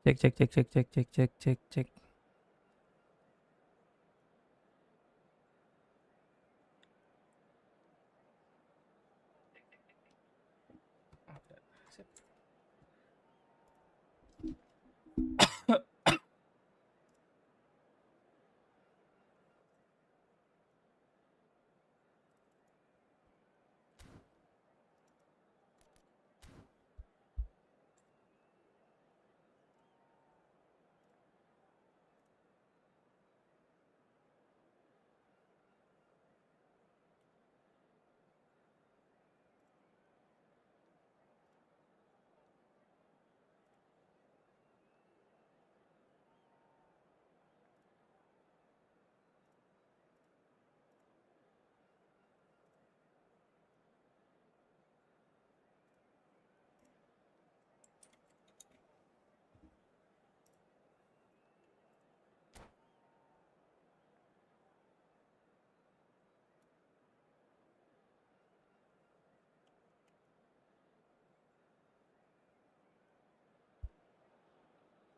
Check, check, check, check, check, check, check, check, check.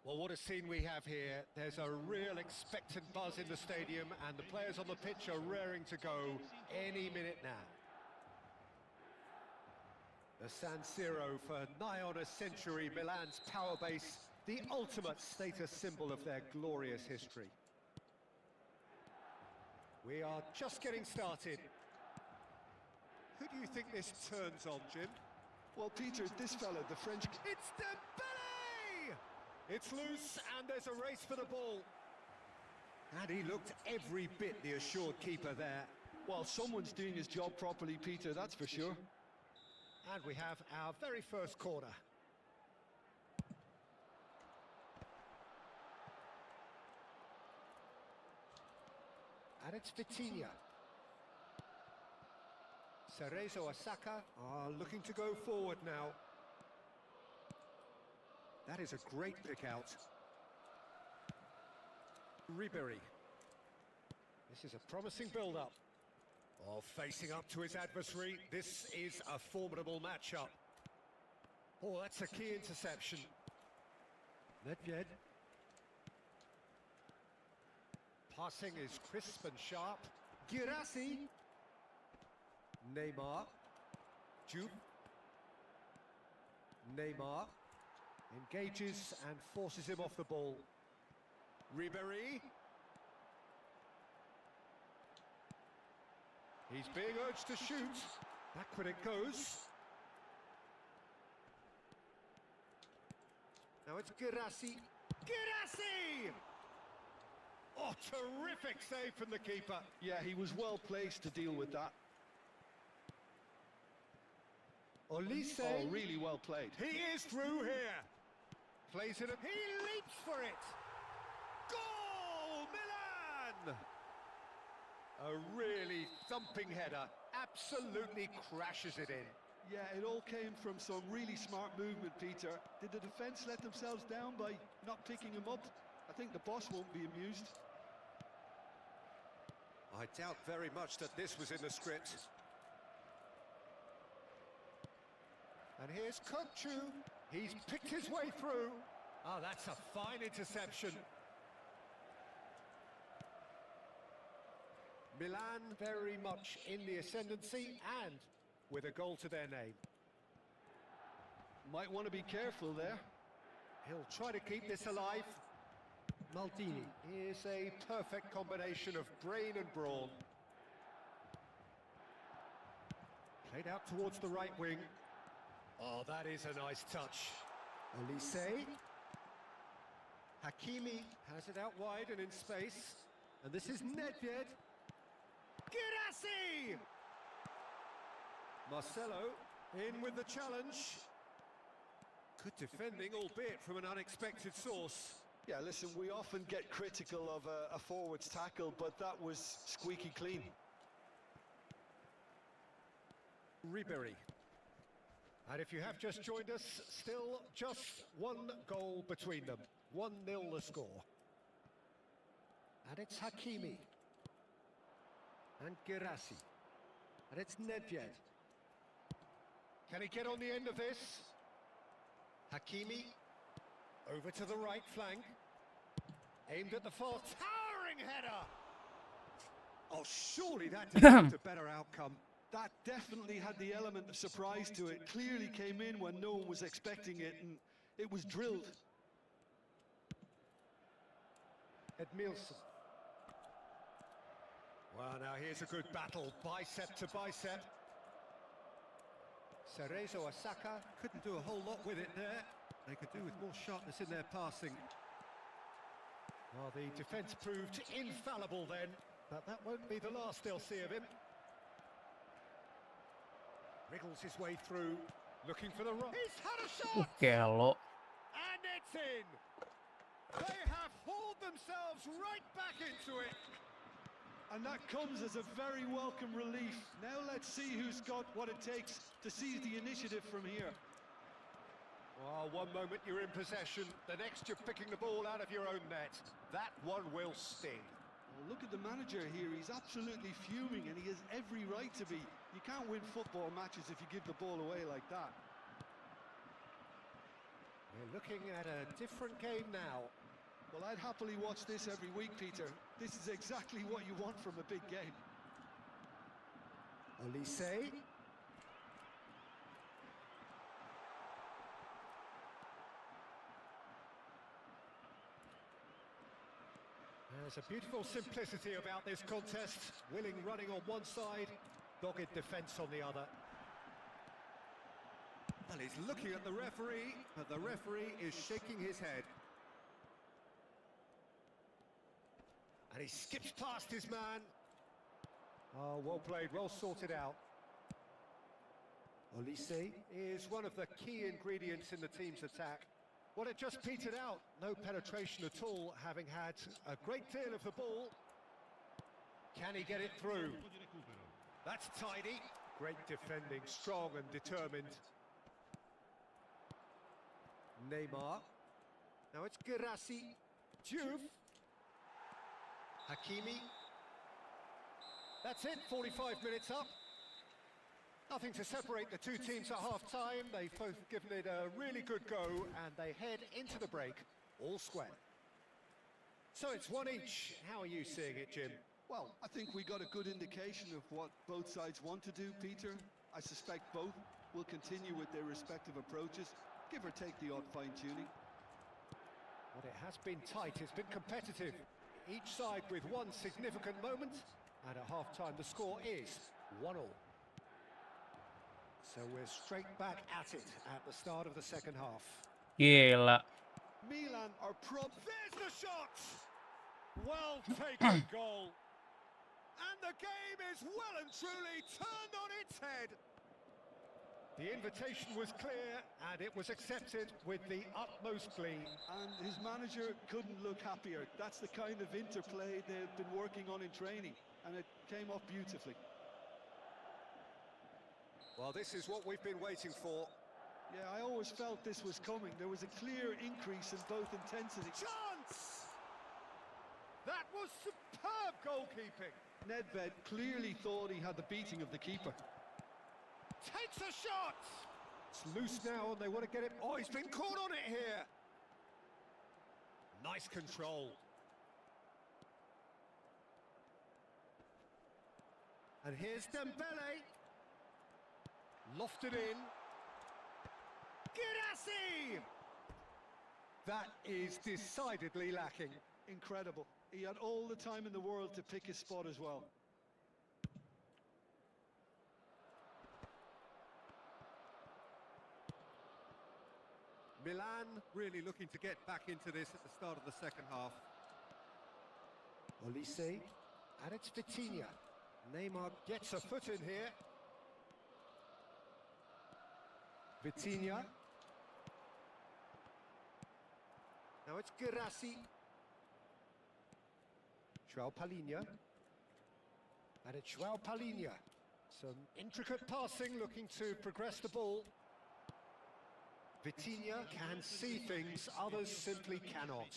Well, what a scene we have here. There's a real expectant buzz in the stadium, and the players on the pitch are raring to go any minute now. The San Siro for nigh on a century, Milan's power base, the ultimate status symbol of their glorious history. We are just getting started. Who do you think this turns on, Jim? Well, Peter, this fella, the French... It's Dembele! It's loose, and there's a race for the ball. And he looked every bit the assured keeper there. Well, someone's doing his job properly, Peter, that's for sure. And we have our very first corner. And it's Vitinha. Cerezo Osaka are looking to go forward now. That is a great pick out. Ribery. This is a promising build-up. Oh, facing up to his adversary. This is a formidable matchup. Oh, that's a key interception. Nedved. Passing is crisp and sharp. Girassi. Neymar. Jude. Neymar. Engages and forces him off the ball. Ribery. He's being urged to shoot. Backward it goes. Now it's Girassi. Girassi! Oh, terrific save from the keeper. Yeah, he was well placed to deal with that. Olise. Oh, really well played. He is through here. Plays it, he leaps for it. Goal, Milan! A really thumping header, absolutely crashes it in. Yeah, it all came from some really smart movement, Peter. Did the defence let themselves down by not picking him up? I think the boss won't be amused. I doubt very much that this was in the script. And here's Kokchu. He's picked his way through. Oh, that's a fine interception. Milan very much in the ascendancy and with a goal to their name. Might want to be careful there. He'll try to keep this alive. Maldini is a perfect combination of brain and brawn. Played out towards the right wing. Oh, that is a nice touch. Olise. Hakimi has it out wide and in space. And this is Nedved. Girassi! Marcelo in with the challenge. Good defending, albeit from an unexpected source. Yeah, listen, we often get critical of a forward's tackle, but that was squeaky clean. Ribery. And if you have just joined us, still just one goal between them. 1-0 the score. And it's Hakimi. And Girassi. And it's Nedved. Can he get on the end of this? Hakimi. Over to the right flank. Aimed at the far, towering header! Oh, surely that deserved a better outcome. That definitely had the element of surprise to it. Clearly came in when no one was expecting it, and it was drilled. Edmilson. Well, now here's a good battle, bicep to bicep. Cerezo Osaka couldn't do a whole lot with it there. They could do with more sharpness in their passing. Well, the defence proved infallible then, but that won't be the last they'll see of him. Wriggles his way through, looking for the right. He's had a shot! Kello. And it's in! They have hauled themselves right back into it. And that comes as a very welcome relief. Now let's see who's got what it takes to seize the initiative from here. Well, one moment you're in possession, the next you're picking the ball out of your own net. That one will sting. Well, look at the manager here. He's absolutely fuming, and he has every right to be. You can't win football matches if you give the ball away like that. We're looking at a different game now. Well, I'd happily watch this every week, Peter. This is exactly what you want from a big game. Olise. There's a beautiful simplicity about this contest. Willing running on one side, dogged defence on the other. Well, he's looking at the referee, but the referee is shaking his head. And he skips past his man. Oh, well played, well sorted out. Olise is one of the key ingredients in the team's attack. Well, it just petered out. No penetration at all, having had a great deal of the ball. Can he get it through? That's tidy. Great defending, strong and determined. Neymar. Now it's Girassi. Juve. Hakimi. That's it, 45 minutes up. Nothing to separate the two teams at half-time. They've both given it a really good go, and they head into the break all square. So it's one each. How are you seeing it, Jim? Well, I think we got a good indication of what both sides want to do, Peter. I suspect both will continue with their respective approaches, give or take the odd fine-tuning. Well, it has been tight, it's been competitive. Each side with one significant moment, and at half-time the score is 1-1. So we're straight back at it at the start of the second half. Gila. Milan are There's the shot! Well taken goal. And the game is well and truly turned on its head. The invitation was clear, and it was accepted with the utmost glee. And his manager couldn't look happier. That's the kind of interplay they've been working on in training, and it came off beautifully. Well, this is what we've been waiting for. Yeah, I always felt this was coming. There was a clear increase in both intensity. Chance! That was superb goalkeeping. Nedved clearly thought he had the beating of the keeper. Takes a shot! It's loose now and they want to get it. Oh, he's been caught on it here. Nice control. And here's Dembele. Lofted in. Girassi! That is decidedly lacking. Incredible. He had all the time in the world to pick his spot as well. Milan really looking to get back into this at the start of the second half. Olise, and it's Vitinha. Neymar gets a foot in here. Vitinha. Now it's Girassi. João Palhinha. And it's João Palhinha. Some intricate passing, looking to progress the ball. Vitinha can see things others simply cannot.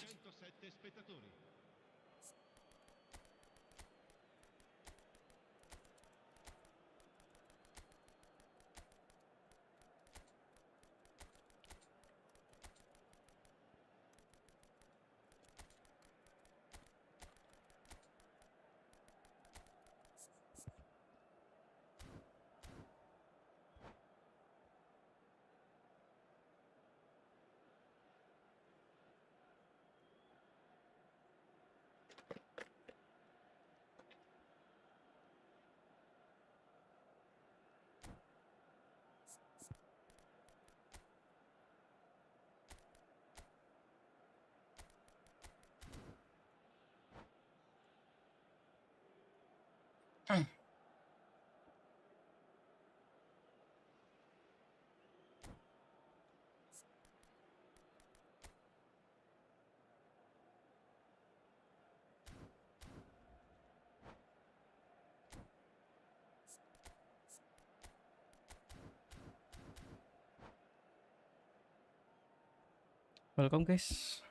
Welcome guys.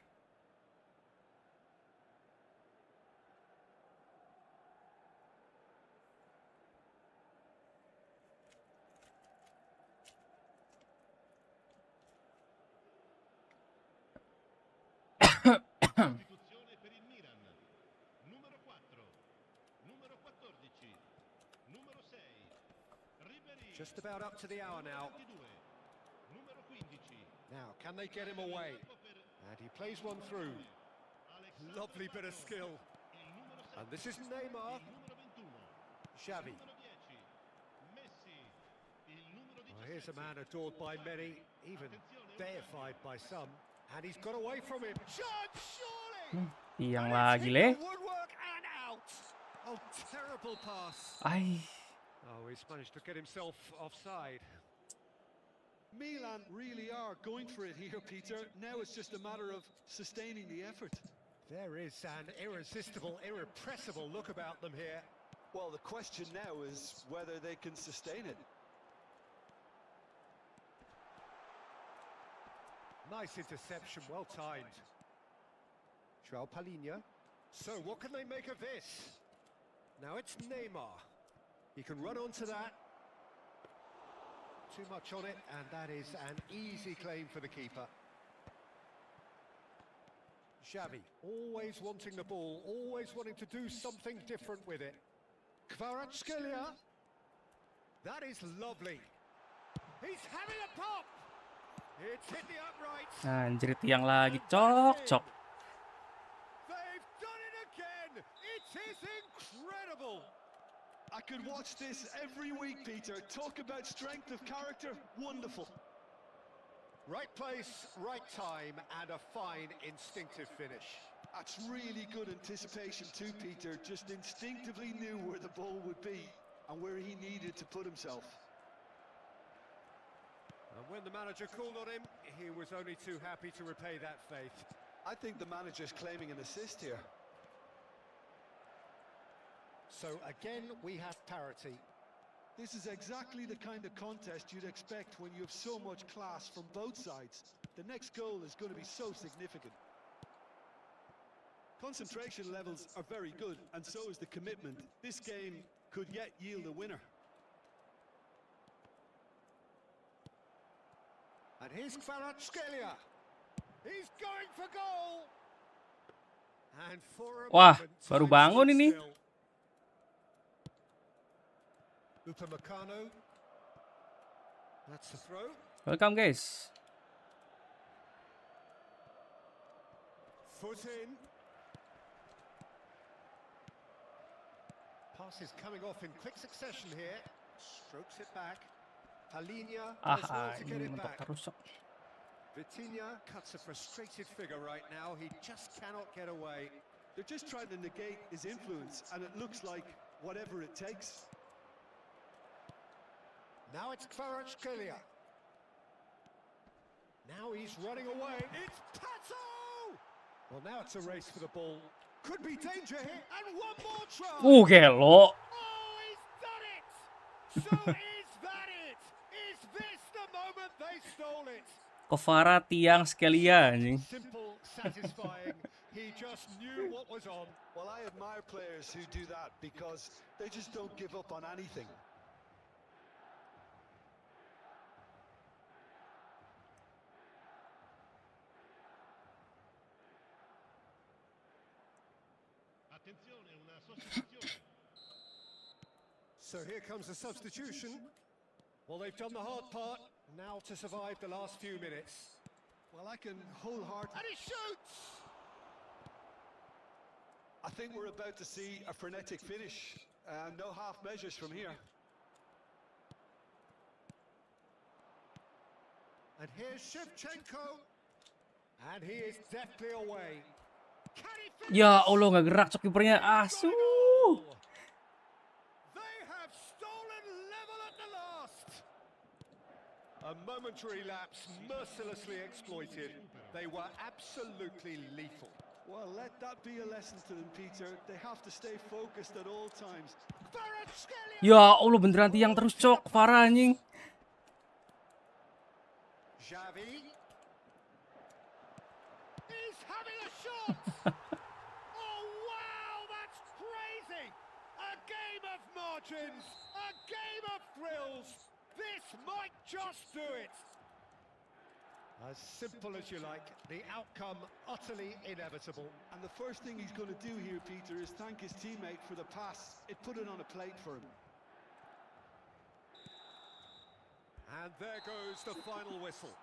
Sostituzione per il Milan. Numero 4, numero 14, numero 6, Ribery. Just about up to the hour now. 22, numero 15. Now, can they get him away? And he plays one through. Lovely bit of skill. Il numero 7, And this is Neymar. il numero 21, Xavi. il numero 10, Messi, il numero 17. Well, here's a man adored by many, even deified by some. And he's got away from him. Chance, surely! Tiang And lagi it's hit le. the woodwork and out. Oh, terrible pass. Ay. Oh, he's managed to get himself offside. Milan really are going for it here, Peter. Now it's just a matter of sustaining the effort. There is an irresistible, irrepressible look about them here. Well, the question now is whether they can sustain it. Nice interception, well timed. João Palhinha. So what can they make of this? Now it's Neymar. He can run onto that. Too much on it, and that is an easy claim for the keeper. Xavi, always wanting the ball, always wanting to do something different with it. Kvaratskhelia. That is lovely. He's having a pop. It's hit the uprights. Anjir tiang lagi. Cok, cok. They've done it again. It is incredible. I could watch this every week, Peter. Talk about strength of character. Wonderful. Right place, right time, and a fine instinctive finish. That's really good anticipation too, Peter. Just instinctively knew where the ball would be and where he needed to put himself. And when the manager called on him, he was only too happy to repay that faith. I think the manager's claiming an assist here. So again, we have parity. This is exactly the kind of contest you'd expect when you have so much class from both sides. The next goal is going to be so significant. Concentration levels are very good, and so is the commitment. This game could yet yield a winner. And here's Kvaratskhelia. He's going for goal. And for a Wah, moment, baru time bangun stood ini. still. Upamecano. That's the throw. Welcome guys. Foot in. Pass is coming off in quick succession here. Strokes it back. Palhinha does well to get Ini it mentok back. terus cok. Vitinha cuts a frustrated figure right now. He just cannot get away. They're just trying to negate his influence, and it looks like whatever it takes. Now it's Kvaratskhelia. Now he's running away. It's Pato! Well, now it's a race for the ball. Could be danger here. And one more try. Gelo. Oh, he's done it! So is that it? Is this the moment they stole it? Kvara tiang Skhelia anjing. Simple, satisfying. He just knew what was on. Well, I admire players who do that because they just don't give up on anything. Attenzione, una sostituzione. So here comes the substitution. Well, they've done the hard part. Now to survive the last few minutes. Well, I can wholeheartedly... And he shoots! I think we're about to see a frenetic finish. No half measures from here. And here's Shevchenko. And he is deftly away. Can he finish? Ya Allah nggak gerak cok kipernya. Asu. They have stolen level at the last. A momentary lapse mercilessly exploited. They were absolutely lethal. Well, let that be a lesson to them, Peter. They have to stay focused at all times. Kvaratskhelia! Ya Allah beneran tiang terus cok. Kvara anjing. Xavi. shot! Oh wow, that's crazy! A game of margins, a game of thrills. This might just do it. As simple as you like, the outcome utterly inevitable. And the first thing he's going to do here, Peter, is thank his teammate for the pass. It put it on a plate for him. And there goes the final whistle.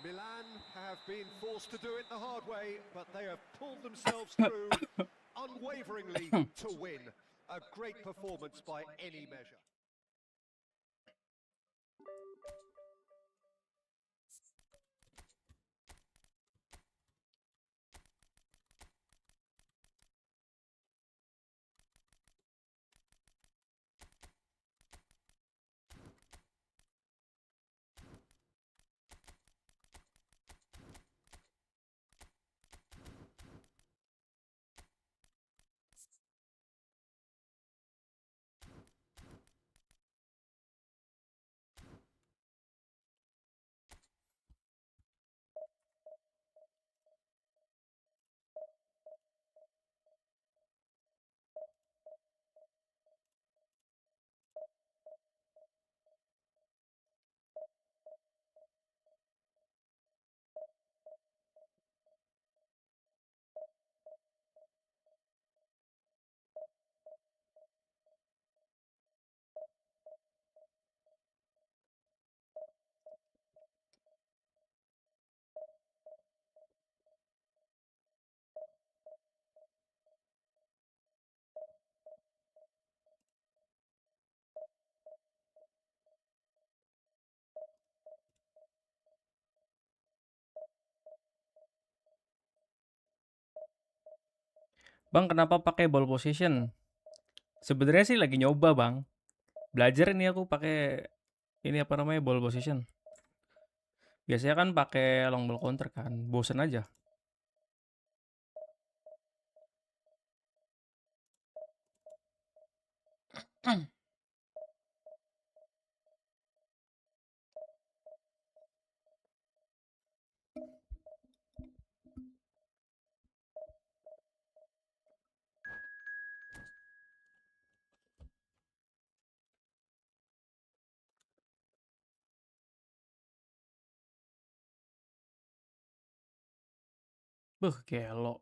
Milan have been forced to do it the hard way, but they have pulled themselves through unwaveringly to win. A great performance by any measure. Bang, kenapa pakai ball position? Sebenarnya sih lagi nyoba, Bang. Belajar ini aku pakai ini apa namanya ball position. Biasanya kan pakai long ball counter kan. Bosen aja. Beuh, gelo.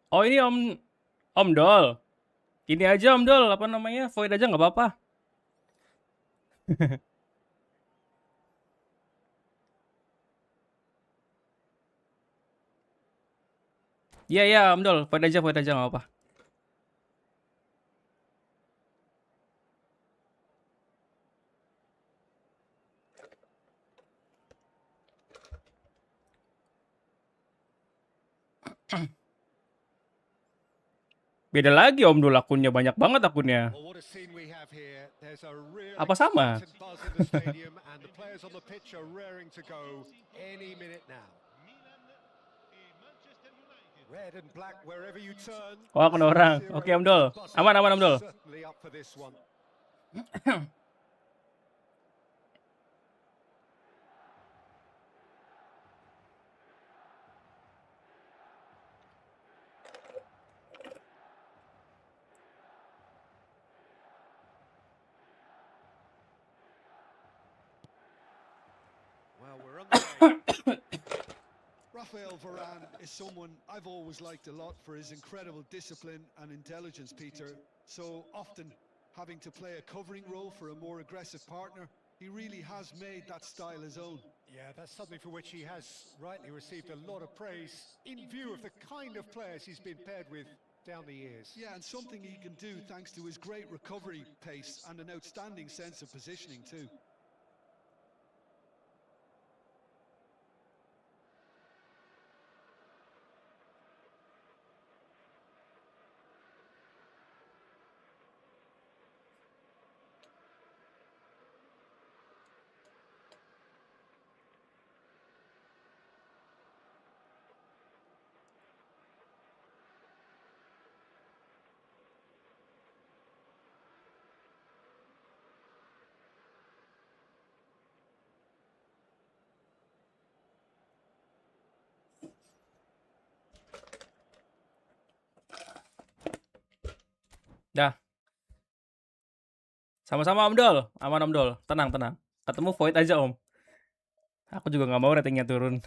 Oh, ini Om Dol. Ini aja Om Dol, apa namanya? Void aja nggak apa-apa. Iya, iya Om Dol, void aja nggak apa-apa. Beda lagi Om Dol, akunnya banyak banget akunnya. Well, what a scene we have here. There's a real Apa sama? excitement buzz in the stadium, and the players on the pitch are raring to go any minute now. Milan e Manchester United. Red and black wherever you turn. Oh, kena orang. Oke Om Dol. Aman, aman Om Dol. Certainly up for this one. Well, we're on the way. Raphael Varane is someone I've always liked a lot for his incredible discipline and intelligence, Peter. So often having to play a covering role for a more aggressive partner, he really has made that style his own. Yeah, that's something for which he has rightly received a lot of praise in view of the kind of players he's been paired with down the years. Yeah, and something he can do thanks to his great recovery pace and an outstanding sense of positioning too. Dah. Sama-sama Om Dol. Aman Om Dol. Tenang, tenang. Ketemu void aja Om. Aku juga nggak mau ratingnya turun.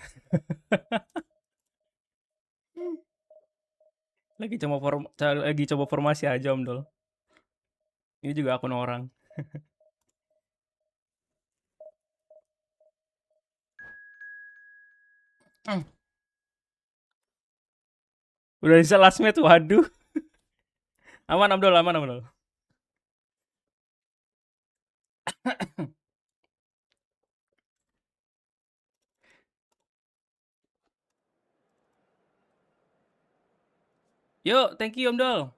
lagi coba formasi aja Om Dol. Ini juga akun orang. Udah bisa last match, waduh. Aman Om Dol, aman Om Dol. Yuk, thank you Om Dol.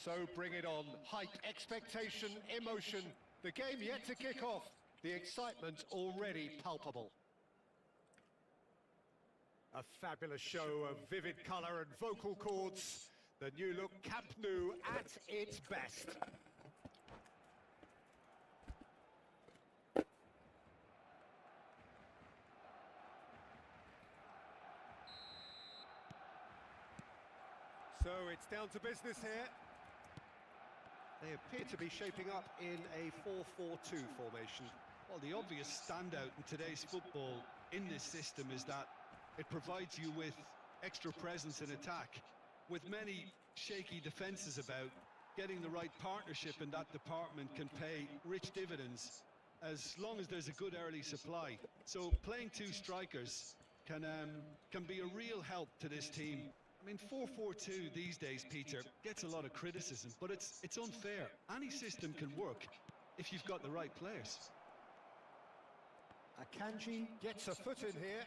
So bring it on. Hype, expectation, emotion. The game yet to kick off. The excitement already palpable. A fabulous show of vivid colour and vocal cords. The new look Camp Nou at its best. So it's down to business here. They appear to be shaping up in a 4-4-2 formation. Well, the obvious standout in today's football in this system is that it provides you with extra presence in attack. With many shaky defences about, getting the right partnership in that department can pay rich dividends as long as there's a good early supply. So playing two strikers can be a real help to this team. I mean, 4-4-2 these days, Peter, gets a lot of criticism, but it's unfair. Any system can work if you've got the right players. Akanji gets a foot in here.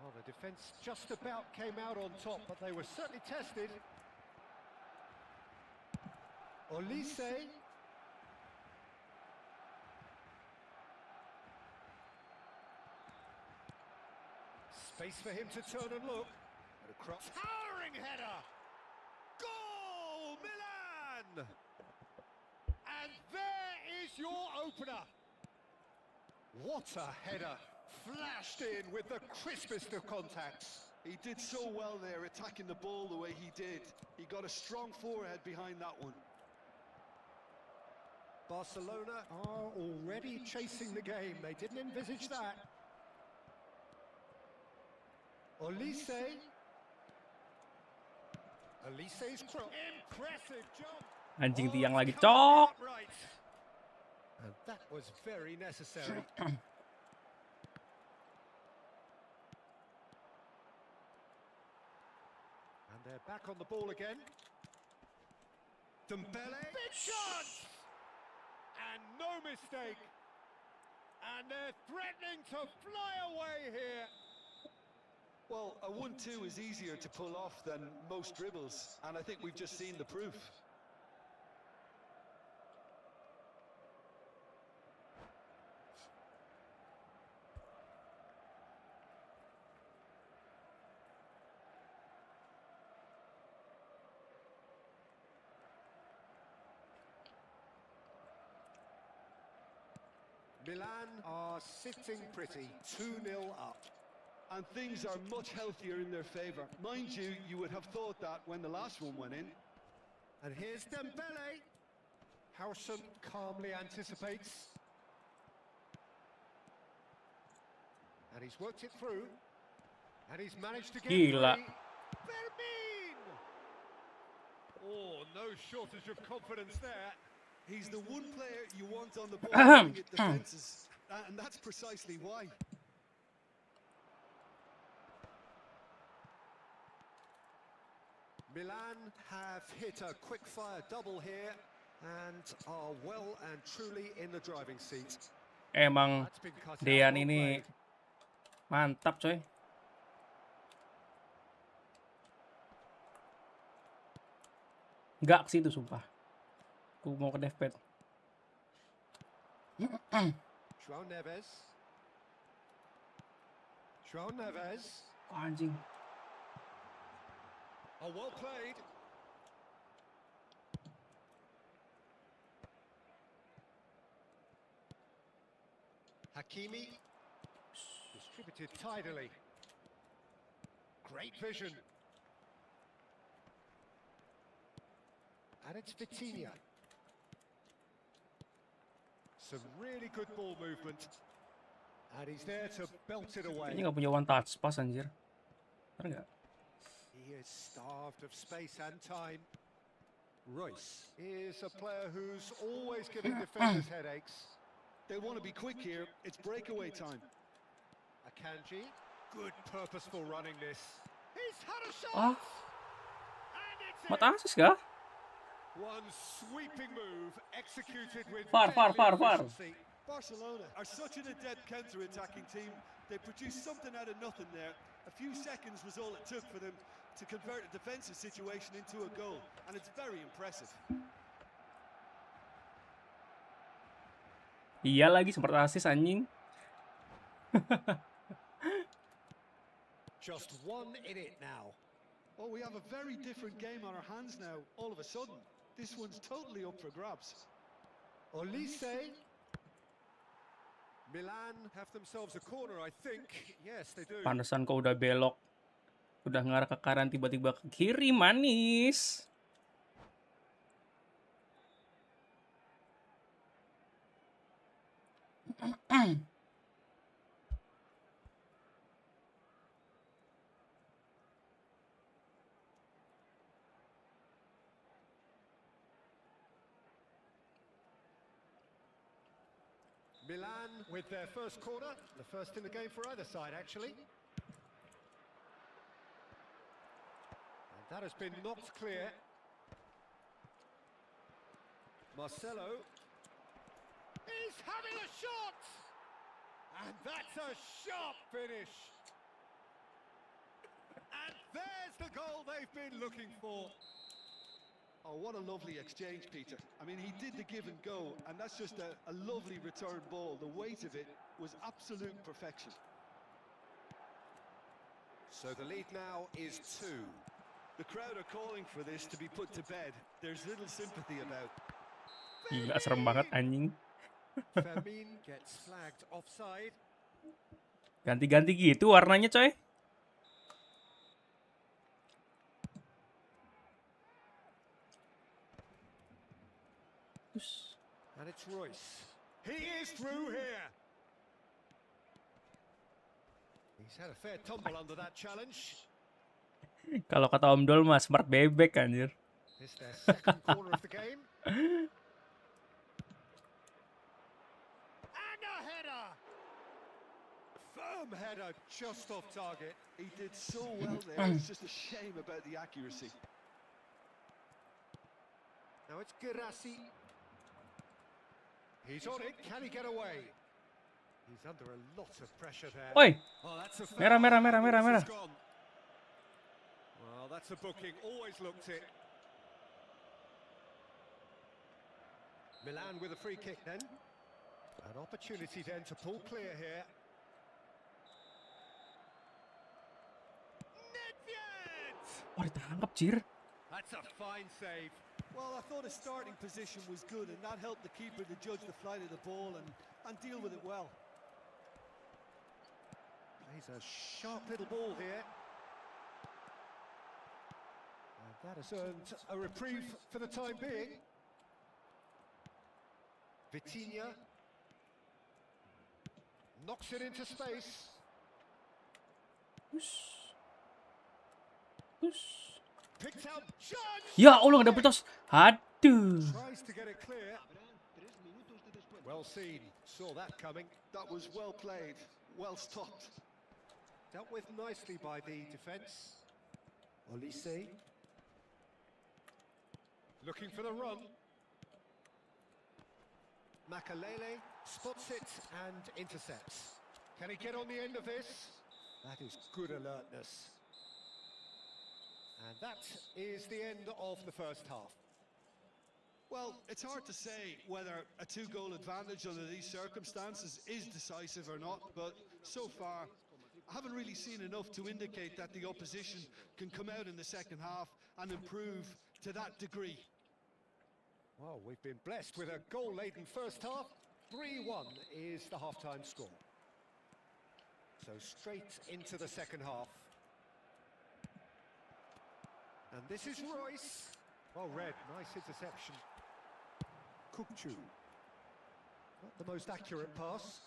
Well, the defence just about came out on top, but they were certainly tested. Olise. Space for him to turn and look. Towering header! Goal, Milan! And there is your opener. What a header! Flashed in with the crispest of contacts. He did so well there, attacking the ball the way he did. He got a strong forehead behind that one. Barcelona are already chasing the game. They didn't envisage that. Olise. Olise's cross. Impressive job. Anjing tiang lagi, It's come off cok. the upright. And that was very necessary. And they're back on the ball again. Dembele. Big shot! And no mistake. And they're threatening to fly away here. Well, a 1-2 is easier to pull off than most dribbles, and I think we've just seen the proof. Milan are sitting pretty, 2-0 up. And things are much healthier in their favour. Mind you, you would have thought that when the last one went in. And here's Dembele. Howson calmly anticipates. And he's worked it through. And he's managed to get Gila. free. Fermin! Oh, no shortage of confidence there. He's the one player you want on the ball Ahem. running at defences. And that's precisely why. Milan have hit a quick-fire double here and are well and truly in the driving seat. Emang That's been cut out. Dean Well ini played. mantap coy. Gak sih itu sumpah. Aku mau ke deathpad. João Neves. João Neves. Oh, anjing. Oh, well played. Hakimi. Distributed tidily. Great vision. And it's Vitinha. Some really good ball movement. And he's there to belt it away. Kayaknya nggak punya one touch pass anjir. Bener nggak? He is starved of space and time. Royce is a player who's always giving defenders headaches. They want to be quick here. It's breakaway time. Akanji, good purposeful running this. He's had a shot! Ah, And it's mat in. asis kah? One sweeping move executed with Far. deadly efficiency. Barcelona are such an adept counter-attacking team. They produced something out of nothing there. A few seconds was all it took for them to convert a defensive situation into a goal, and it's very impressive. Iya lagi sempat asis anjing. Just one in it now. Oh, we have a very different game on our hands now, all of a sudden. This one's totally up for grabs. Olise. Milan have themselves a corner, I think. Yes, they do. Pantesan kok udah belok. Udah ngarah ke kanan tiba-tiba ke kiri, manis. Milan with their first corner, the first in the game for either side, actually. And that has been knocked clear. Marcelo. He's having a shot! And that's a sharp finish. And there's the goal they've been looking for. Oh, what a lovely exchange, Peter. I mean, he did the give and go, and that's just a lovely return ball. The weight of it was absolute perfection. So the lead now is 2. The crowd are calling for this to be put to bed. There's little sympathy about. Gila serem banget anjing. Fermin gets flagged. flagged. Offside. Ganti-ganti gitu warnanya, coy. And it's Royce. He is through here. He's had a fair tumble under that challenge. Kalau kata Om Dol mah smart bebek anjir. It's their second corner of the game. And a header! Firm header, just off target. He did so well there, it's just a shame about the accuracy. Now it's Girassi. He's on it, can he get away? He's under a lot of pressure there. Oi, Oh, that's a merah, foul. merah, merah, merah, This merah. is gone. Well, that's a booking, always looked it. Milan with a free kick then. An opportunity then to pull clear here. Nedved! Oh, ditangkap, Cir. That's a fine save. Well, I thought his starting position was good, and that helped the keeper to judge the flight of the ball and deal with it well. Plays a sharp little ball here. And that has earned a reprieve for the time being. Vitinha knocks it into space. Push. Push. Picked out Judge! Ya Allah, nggak dapet tos. Aduh. Tries to get it clear. Well seen. Saw that coming. That was well played, well stopped. Dealt with nicely by the defence. Olise. Looking for the run. Makalele spots it and intercepts. Can he get on the end of this? That is good alertness. And that is the end of the first half. Well, it's hard to say whether a two-goal advantage under these circumstances is decisive or not, but so far I haven't really seen enough to indicate that the opposition can come out in the second half and improve to that degree. Well, we've been blessed with a goal-laden first half. 3-1 is the half-time score. So straight into the second half. And this is Royce. Well read, nice interception. Kukcu. Not the most accurate pass.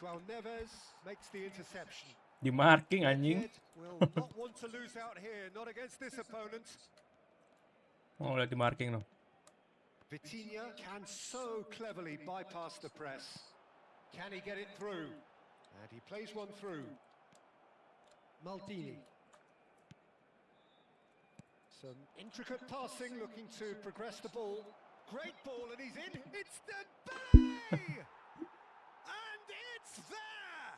João Neves makes the interception. Di marking anjing. Kid will not want to lose out here, not against this opponent. Oh, lihat di marking no. Vitinha can so cleverly bypass the press. Can he get it through? And he plays one through. Maldini. Some intricate passing, looking to progress the ball. Great ball, and he's in. It's Dembele! And it's there!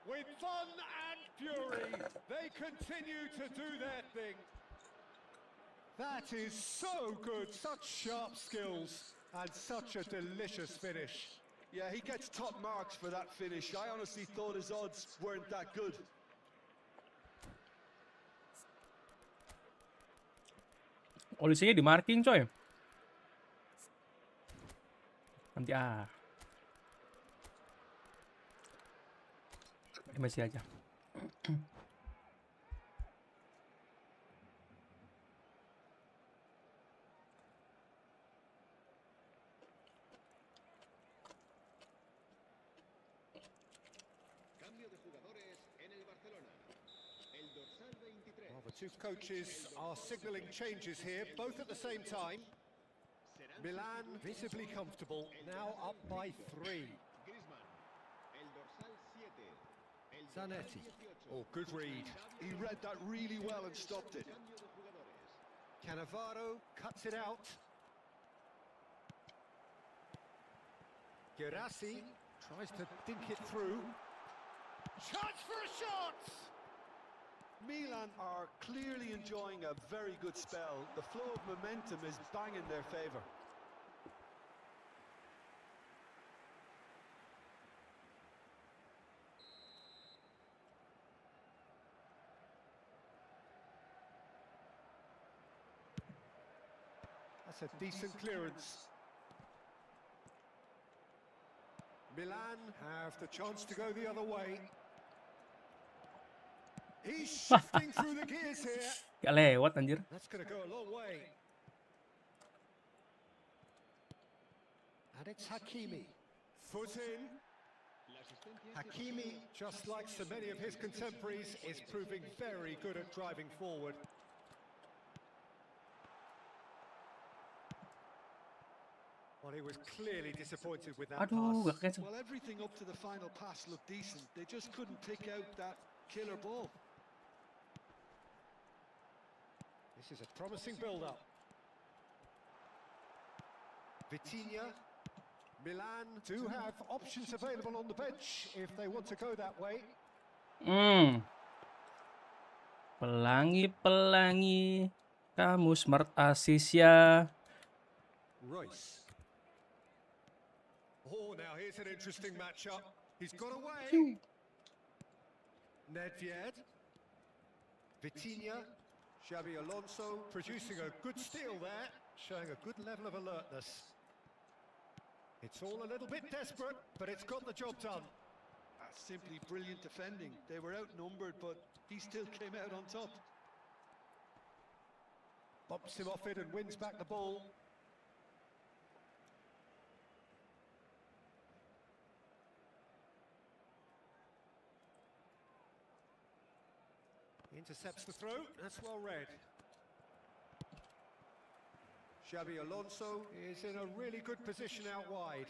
With fun and fury, they continue to do their thing. That is so good, such sharp skills, and such a delicious finish. Yeah, he gets top marks for that finish. I honestly thought his odds weren't that good. Polisinya di marking coy. Nanti masih aja. Well, the two coaches are signalling changes here, both at the same time. Milan visibly comfortable, now up by 3. Zanetti. Oh, good read. He read that really well and stopped it. Cannavaro cuts it out. Girassi tries to dink it through. Chance for a shot! Milan are clearly enjoying a very good spell. The flow of momentum is bang in their favour. That's a decent clearance. Milan have the chance to go the other way. He's shifting through the gears here. Gak lewat anjir. That's going to go a long way. And it's Hakimi. Foot in. Hakimi, just like so many of his contemporaries, is proving very good at driving forward. Well, he was clearly disappointed with that Aduh, pass. gak cancel. Well, everything up to the final pass looked decent. They just couldn't pick out that killer ball. This is a promising build-up. Vitinha. Milan do have options available on the bench if they want to go that way. Pelangi, kamu smart assist ya. Royce. Oh, now here's an interesting matchup. He's got away. Nedved. Vitinha. Xabi Alonso producing a good steal there, showing a good level of alertness. It's all a little bit desperate, but it's got the job done. That's simply brilliant defending. They were outnumbered, but he still came out on top. Bumps him off it and wins back the ball. Intercepts the throw, that's well read. Xabi Alonso is in a really good position out wide.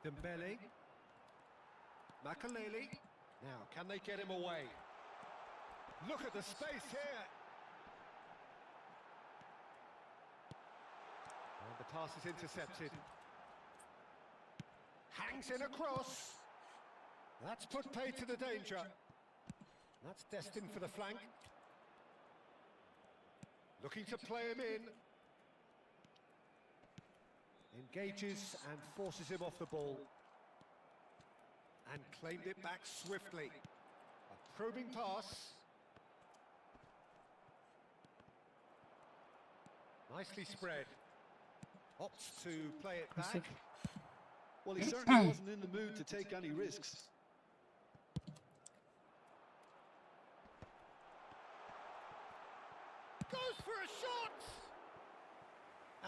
Dembele. Makaleli. Now, can they get him away? Look at the space here. And the pass is intercepted. Hangs in across. That's put paid to the danger. That's destined for the flank. Looking to play him in. Engages and forces him off the ball. And claimed it back swiftly. A probing pass. Nicely spread. Opts to play it back. Well, he certainly wasn't in the mood to take any risks. Goes for a shot!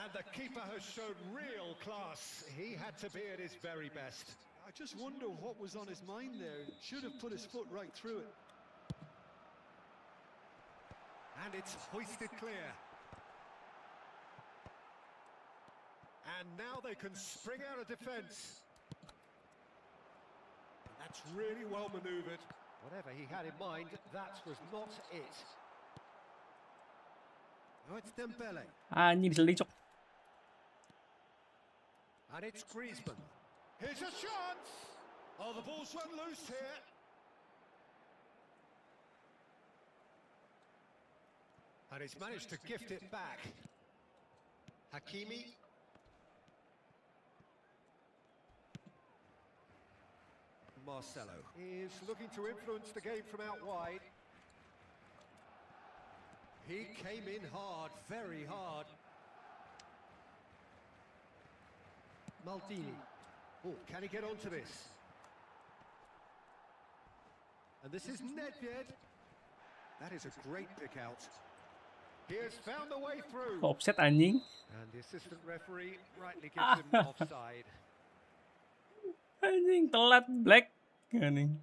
And the keeper has shown real class. He had to be at his very best. I just wonder what was on his mind there. Should have put his foot right through it. And it's hoisted clear. And now they can spring out of defence. That's really well manoeuvred. Whatever he had in mind, that was not it. Oh, it's Dembele. Anjing diseling cok. And it's Griezmann. Here's a chance! Oh, the ball's run loose here. And he's managed to gift it back. Hakimi. Marcelo is looking to influence the game from out wide. He came in hard, very hard. Maldini. Oh, can he get onto this? And this is Nedved. That is a great pick out. He has found the way through. Offset anjing. And the assistant referee rightly gives him offside. Anjing telat black. Anjing.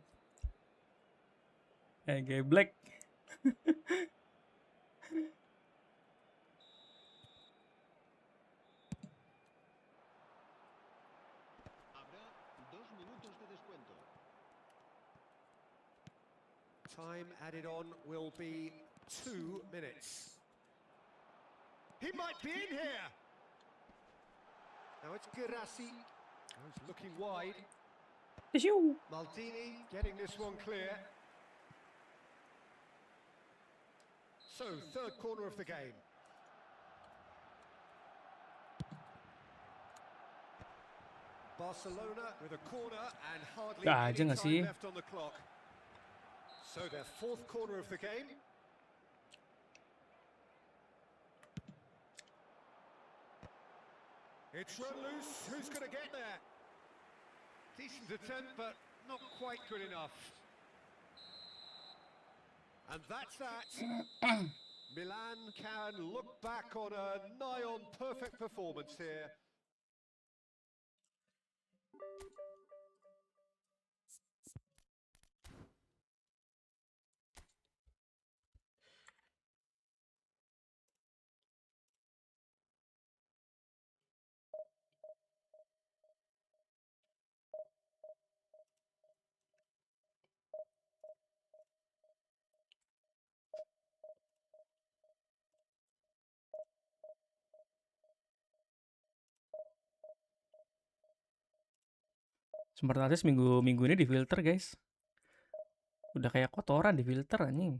Kayak black. Habrá 2 minutos de descuento. Time added on will be 2 minutes. He might be in here. Now it's Girassi. He's looking wide. Tissue. Maldini getting this one clear. So, third corner of the game. Barcelona with a corner and hardly Ah, any jangan time sih. left on the clock. So their fourth corner of the game. It's run loose. Who's going to get there? Decent attempt, but Not quite good enough. And that's that. Milan can look back on a nigh-on perfect performance here. Sumber artis minggu ini di filter, guys. Udah kayak kotoran di filter anjing.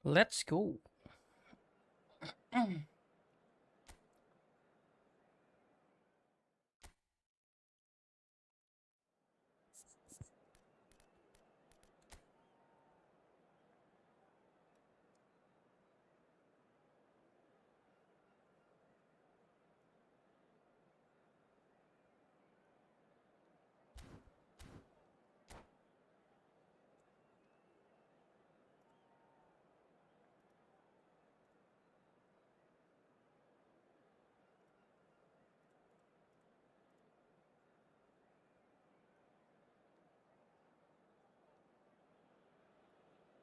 Let's go.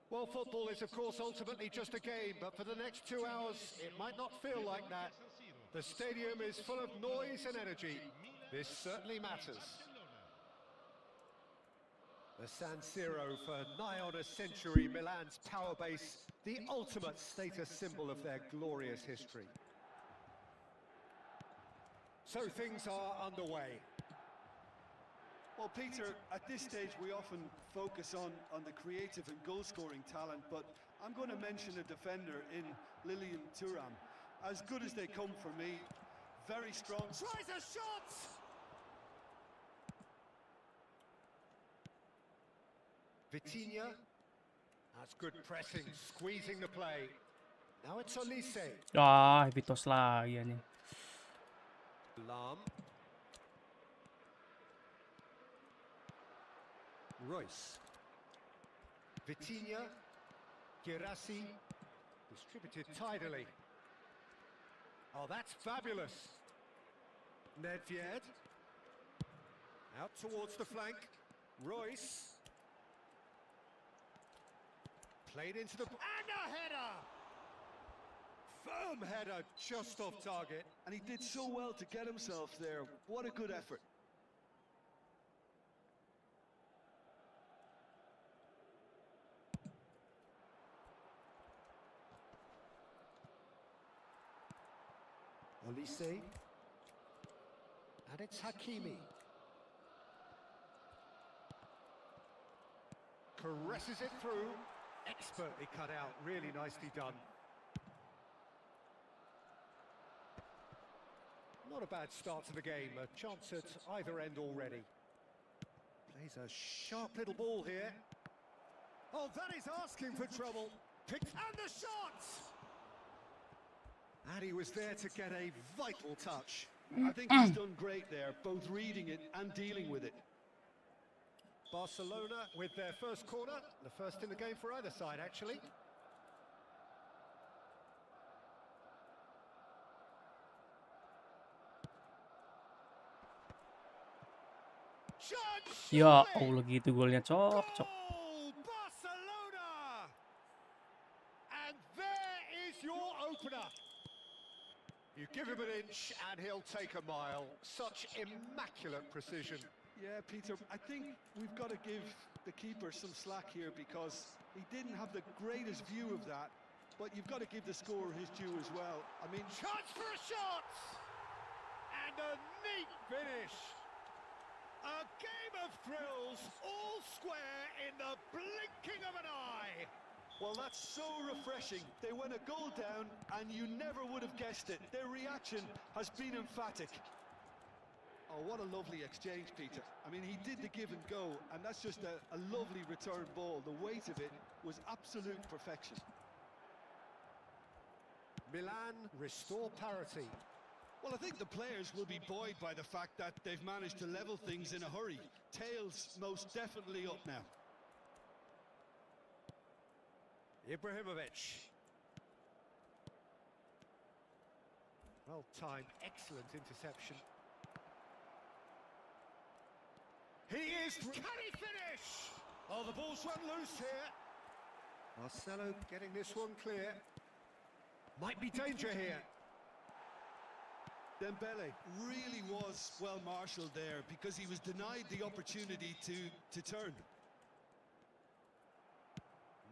Well, football is, of course, ultimately just a game, but for the next 2 hours, it might not feel like that. The stadium is full of noise and energy. This certainly matters. The San Siro for nigh on a century, Milan's power base, the ultimate status symbol of their glorious history. So things are underway. Well, Peter, at this stage we often focus on the creative and goal-scoring talent, but I'm going to mention a defender in Lilian Thuram. As good as they come for me, very strong. Tries a shot! Vitinha, that's good pressing, squeezing the play. Now it's Olise. Ah, Vitos lagi anjing. Lam. Royce. Vitinha. Girassi. Distributed tidily. Oh, that's fabulous. Nedved. Out towards the flank. Royce. Played into the... And a header! Firm header just off target. And he did so well to get himself there. What a good effort. Olise. And it's Hakimi. Caresses it through. Expertly cut out. Really nicely done. Not a bad start to the game. A chance at either end already. Plays a sharp little ball here. Oh, that is asking for trouble. Picked and the shot! And he was there to get a vital touch. I think he's done great there, both reading it and dealing with it. Barcelona with their first corner, the first in the game for either side, actually. Chance, Ya surely! Allah gitu golnya cok. Goal, Barcelona! And there is your opener. You give him an inch and he'll take a mile. Such immaculate precision. Yeah, Peter, I think we've got to give the keeper some slack here because he didn't have the greatest view of that, but you've got to give the scorer his due as well. I mean, Chance for a shot! And a neat finish. A game of thrills, all square in the blinking of an eye. well, that's so refreshing. They went a goal down and you never would have guessed it. Their reaction has been emphatic. Oh, what a lovely exchange, Peter. I mean, he did the give and go, and that's just a lovely return ball. The weight of it was absolute perfection. Milan restore parity. Well, I think the players will be buoyed by the fact that they've managed to level things in a hurry. Tails most definitely up now. Ibrahimovic. Well timed, excellent interception. He is... Can he finish? Oh, the ball's run loose here. Marcelo getting this one clear. Might be danger here. Dembele really was well marshalled there because he was denied the opportunity to turn.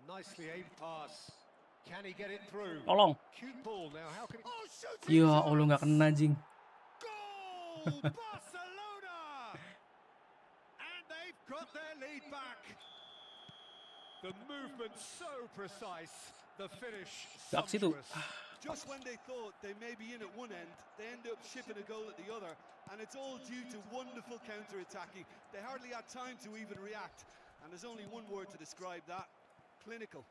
Nicely aimed pass. Can he get it through? Tolong. Cute ball now. How can he... Oh, shooting Ya chance! Allah nggak kena anjing. Goal! Barcelona! And they've got their lead back. The movement so precise. The finish Gak situ. sumptuous. Just when they thought they may be in at one end, they end up shipping a goal at the other, and it's all due to wonderful counter-attacking. They hardly had time to even react, and there's only one word to describe that: clinical.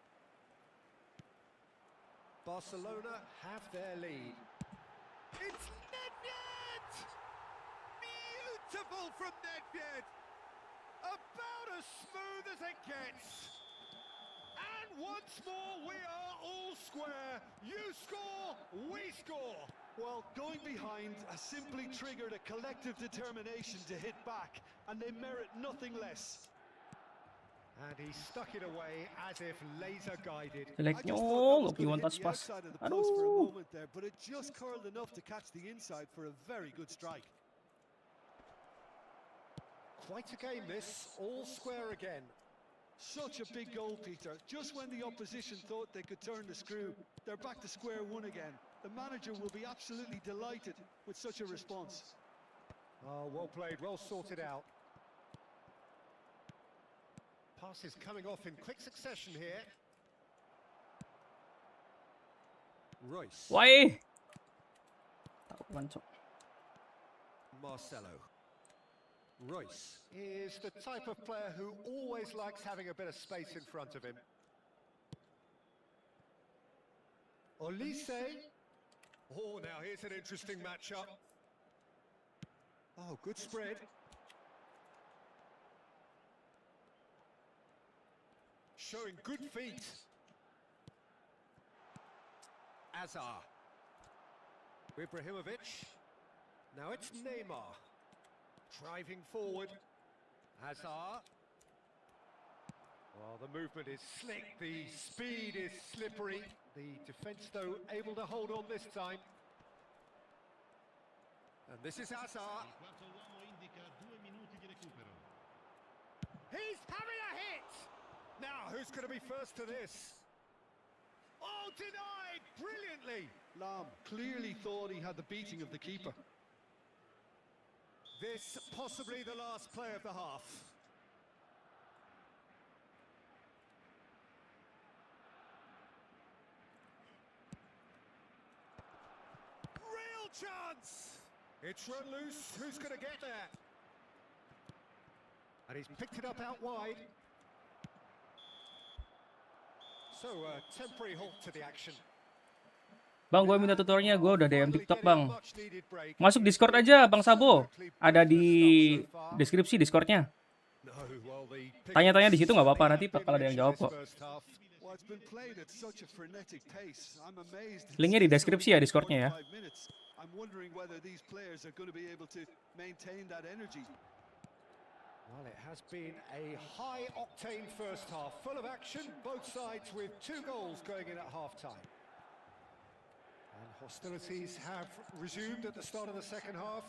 Barcelona have their lead. It's Nedved! Beautiful from Nedved! About as smooth as it gets. And once more we are all square. You score, we score. Well, going behind has simply triggered a collective determination to hit back, and they merit nothing less. And he stuck it away as if laser guided. Jeleknya I just thought that was Loki going one to hit touch the pass. outside of the post for a Aduh. moment there, but it just curled enough to catch the inside for a very good strike. Quite a game this, all square again. Such a big goal, Peter. Just when the opposition thought they could turn the screw, they're back to square one again. The manager will be absolutely delighted with such a response. Oh, well played, well sorted out. Passes coming off in quick succession here. Royce. Why? Taruhan cok. Marcelo. Royce is the type of player who always likes having a bit of space in front of him. Olise. Oh, now here's an interesting matchup. Oh, good spread. Showing good feet. Azar. Ibrahimovic. Now it's Neymar. Driving forward. Hazard. Well, the movement is slick, the speed is slippery. The defence, though, able to hold on this time. And this is Hazard. Il quarto uomo indica 2 minuti di recupero. He's having a hit! Now, who's going to be first to this? Oh, denied brilliantly! Lam clearly thought he had the beating of the keeper. This possibly the last play of the half. Real chance! It's run loose. Who's going to get there? And he's picked it up out wide. So, temporary halt to the action. Bang, gue minta tutornya. Gue udah DM TikTok, Bang. Masuk Discord aja, Bang Sabo. Ada di deskripsi Discordnya. No, well, the Tanya-tanya di situ nggak certainly apa-apa, have nanti been bakal ada rich yang in jawab this kok. first half. Well, it's been played at such a frenetic pace. I'm amazed Linknya di it's deskripsi only ya been Discordnya ya. 45 minutes. I'm wondering whether these players are going to be able to maintain that energy. Well, it has been a high-octane first half, full of action, both sides with 2 goals going in at half-time. And hostilities have resumed at the start of the second half.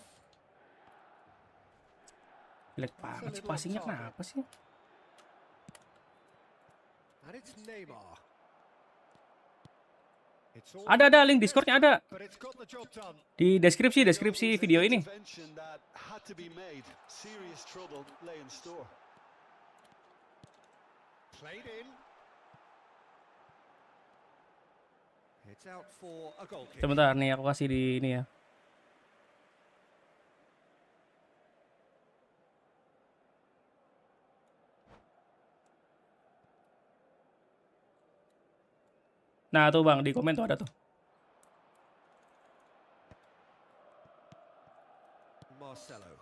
Jelek banget sih passingnya, kenapa sih? And it's Neymar. It's all Ada link Discordnya ada. but it's got the job done. Di deskripsi It was video an ini. intervention that had to be made. Serious trouble lay in store. Played in. It's out for a goal kick. Sebentar nih, aku kasih di ini ya. Nah tuh bang, di komen tuh ada tuh. Marcelo.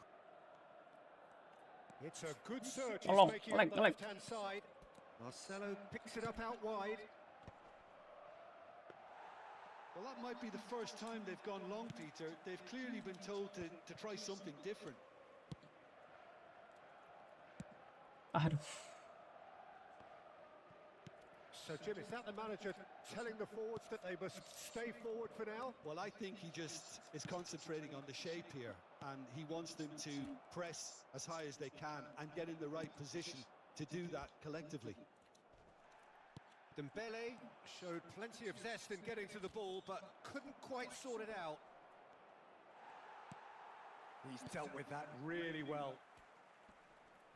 It's a good search. He's Tolong, making it on the ngelek. left-hand side. Marcelo picks it up out wide. Well, that might be the first time they've gone long, Peter. They've clearly been told to try something different. Aduh. So, Jim, is that the manager telling the forwards that they must stay forward for now? Well, I think he just is concentrating on the shape here, and he wants them to press as high as they can and get in the right position to do that collectively. Dembele showed plenty of zest in getting to the ball, but couldn't quite sort it out. He's dealt with that really well.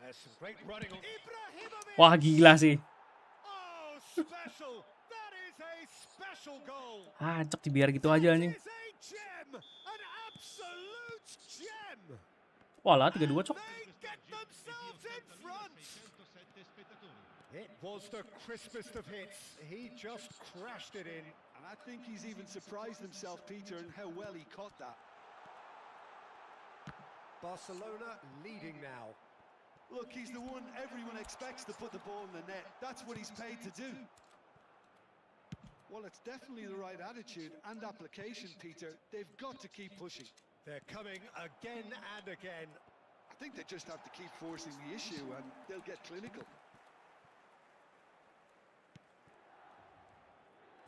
There's some great running on Ibrahimovic. Wah gila sih. Oh, special. That is a special goal. Cok dibiar gitu aja That anjing. is a gem, an absolute gem. Walah 3-2 cok. They get themselves in front. It was the crispest of hits. He just crashed it in. And I think he's even surprised himself, Peter, in how well he caught that. Barcelona leading now. Look, he's the one everyone expects to put the ball in the net. That's what he's paid to do. Well, it's definitely the right attitude and application, Peter. They've got to keep pushing. They're coming again and again. I think they just have to keep forcing the issue and they'll get clinical.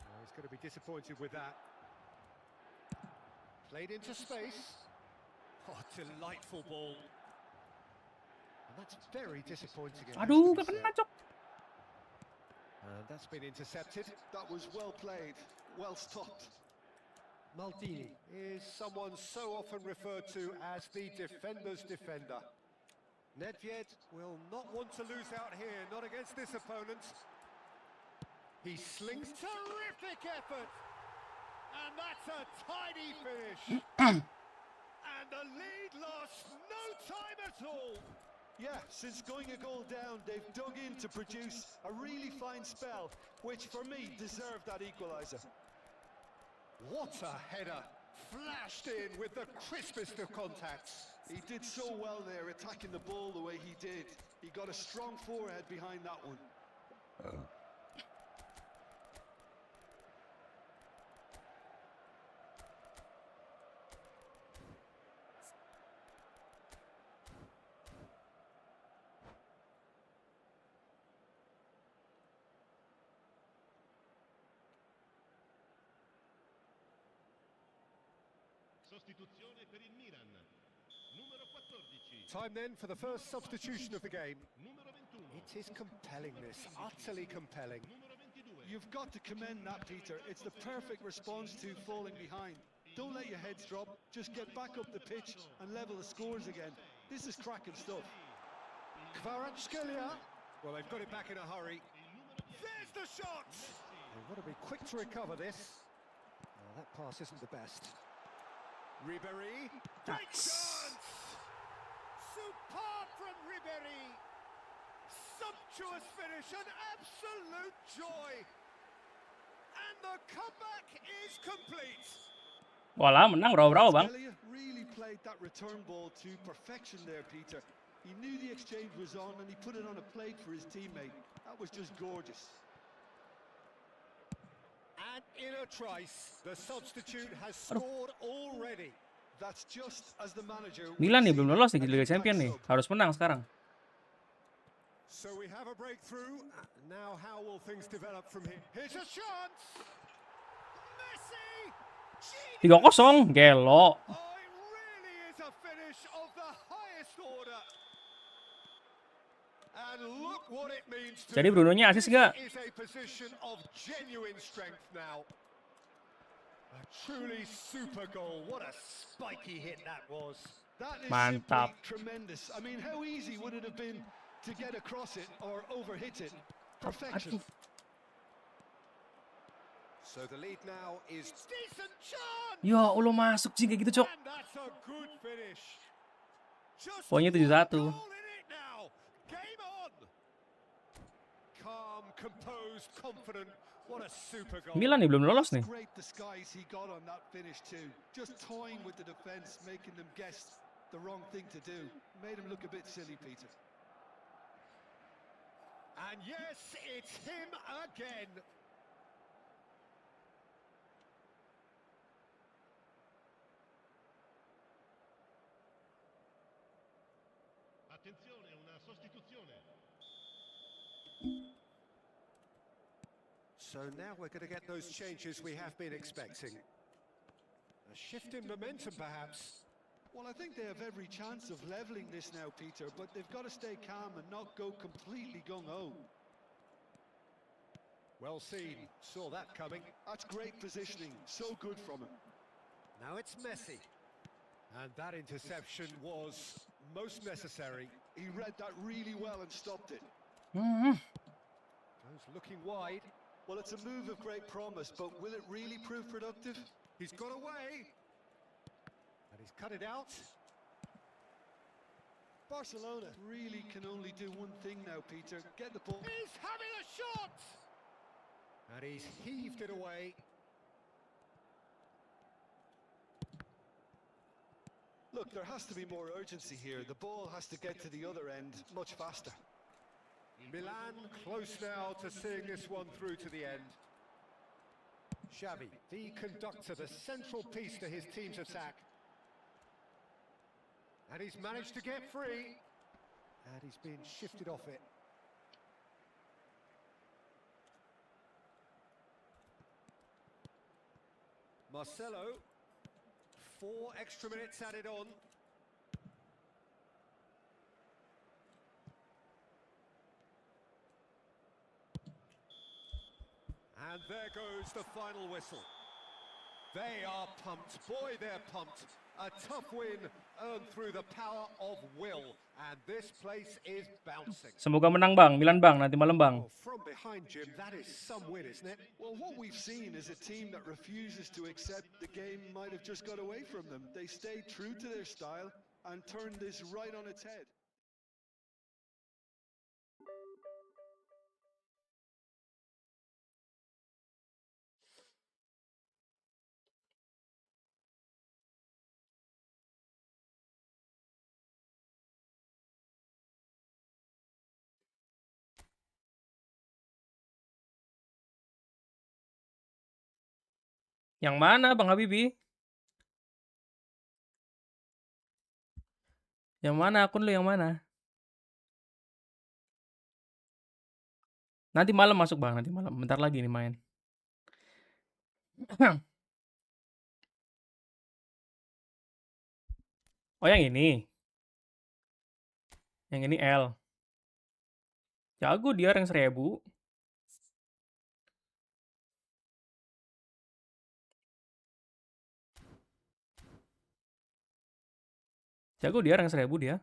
Oh, he's going to be disappointed with that. Played into space. Oh, delightful ball. And that's very disappointing. Aduh, gak kena cok. And that's been intercepted. That was well played, well stopped. Maldini is someone so often referred to as the defender's defender. Nedved will not want to lose out here, not against this opponent. He slings. Terrific effort! And that's a tidy finish. And the lead lost no time at all. Yeah, since going a goal down, they've dug in to produce a really fine spell, which for me deserved that equaliser. What a header! Flashed in with the crispest of contacts. He did so well there, attacking the ball the way he did. He got a strong forehead behind that one. Sostituzione per il Milan. Numero 14. Time then for the first substitution of the game. Numero 21. It is compelling, this, utterly compelling. Numero 22. You've got to commend that, Peter. It's the perfect response to falling behind. Don't let your heads drop. Just get back up the pitch and level the scores again. This is cracking stuff. Kvaratskhelia. Well, they've got it back in a hurry. There's the shot! They've got to be quick to recover this. Oh, that pass isn't the best. Ribéry. Great chance! Superb from Ribéry. Sumptuous finish, an absolute joy. And the comeback is complete. Walah menang berapa bang. Elliot really played that return ball to perfection there, Peter. He knew the exchange was on and he put it on a plate for his teammate. That was just gorgeous. And in a trice, the substitute has scored already. That's just as the manager Milan nih would belum see lolos nih an Liga impact Champion nih. sub. Harus menang sekarang. So we have a breakthrough. Now how will things develop from here? Here's a chance. Messi! 3-0, gelo. Oh, it really is a finish of the highest order. And look what it means to Jadi Bruno-nya assist this gak? is a position of genuine strength now. A truly super goal. What a spiky hit that was. That is Mantap. simply tremendous. I mean, how easy would it have been to get across it or overhit it? Perfection. So the lead now is decent chance. Ya Allah, masuk sih kayak gitu, Cok. And that's a good finish. Just Poinnya 7-1. one goal in it now. Game on. Calm, composed, confident. What a super goal. Milan nih belum lolos nih. Great disguise he got on that finish too. Just toying with the defense, making them guess the wrong thing to do. Made him look a bit silly, Peter. And yes, it's him again. Attenzione, una sostituzione. So now we're going to get those changes we have been expecting. A shift in momentum, perhaps. Well, I think they have every chance of levelling this now, Peter, but they've got to stay calm and not go completely gung-ho. Well seen. Saw that coming. That's great positioning. So good from him. Now it's Messi. And that interception was most necessary. He read that really well and stopped it. Goes looking wide. Well, it's a move of great promise, but will it really prove productive? He's got away. And he's cut it out. Barcelona really can only do one thing now, Peter. Get the ball. He's having a shot. And he's heaved it away. Look, there has to be more urgency here. The ball has to get to the other end much faster. Milan close now to seeing this one through to the end. Xavi, the conductor, the central piece to his team's attack. And he's managed to get free. And he's been shifted off it. Marcelo, 4 extra minutes added on. And there goes the final whistle. They are pumped. Boy, they're pumped. A tough win earned through the power of will. And this place is bouncing. Semoga menang, Bang. Milan, Bang. Nanti malam, Bang. Well, from behind, Jim, that is some win, isn't it? Well, what we've seen is a team that refuses to accept the game might have just got away from them. They stayed true to their style and turned this right on its head. Yang mana, Bang Habibi? Yang mana akun lu yang mana? Nanti malam masuk, Bang. Nanti malam. Bentar lagi nih main. Oh, yang ini. Yang ini L. Jago dia rank 1000. Jago dia rank 1000 dia.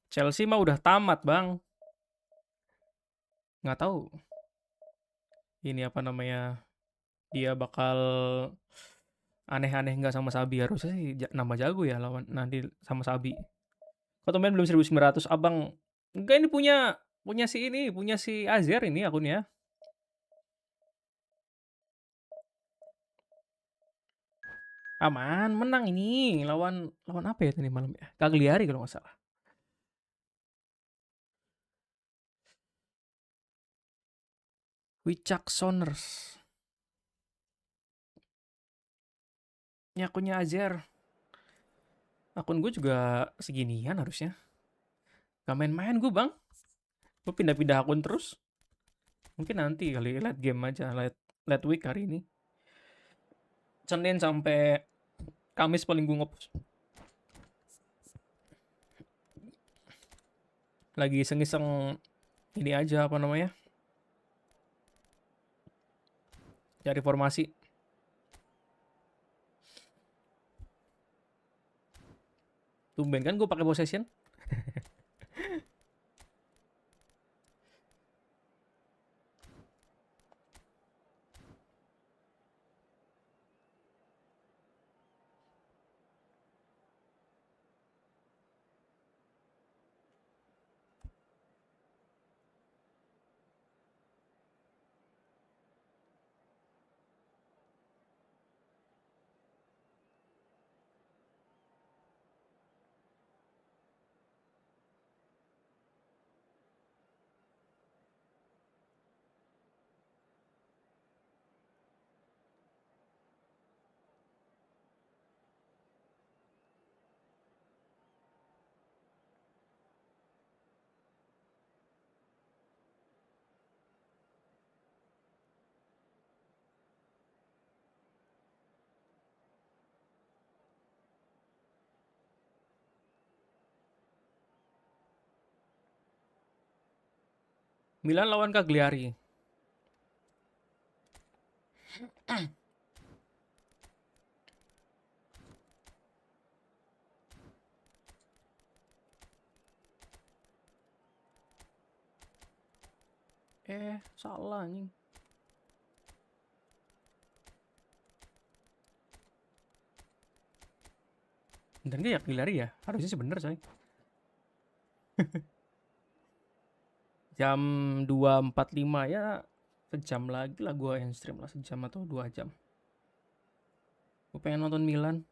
Chelsea mah udah tamat, Bang. Nggak tahu. Ini apa namanya? Dia bakal aneh-aneh nggak sama Sabi, harusnya sih nambah jago ya lawan nanti sama Sabi. Kok temen belum 1900 abang? Enggak, ini punya si ini, punya si Azer ini akunnya. Aman, menang ini lawan lawan apa ya tadi malam ya? Cagliari kalau nggak salah. Wicak Soners. Ini akunnya Azer. Akun gue juga seginian harusnya. Gak main-main gue bang. Gue pindah-pindah akun terus. Mungkin nanti kali late game aja, late week hari ini. Senin sampai Kamis paling gue ngopus. Lagi iseng-iseng ini aja apa namanya? Cari formasi. Tumben kan gue pakai possession. Milan lawan Cagliari. Salah anjing. Bener nggak ya Cagliari ya? Harusnya sih bener coy. Jam 2.45 ya, sejam lagi lah gue end stream lah, sejam atau 2 jam. Gue pengen nonton Milan.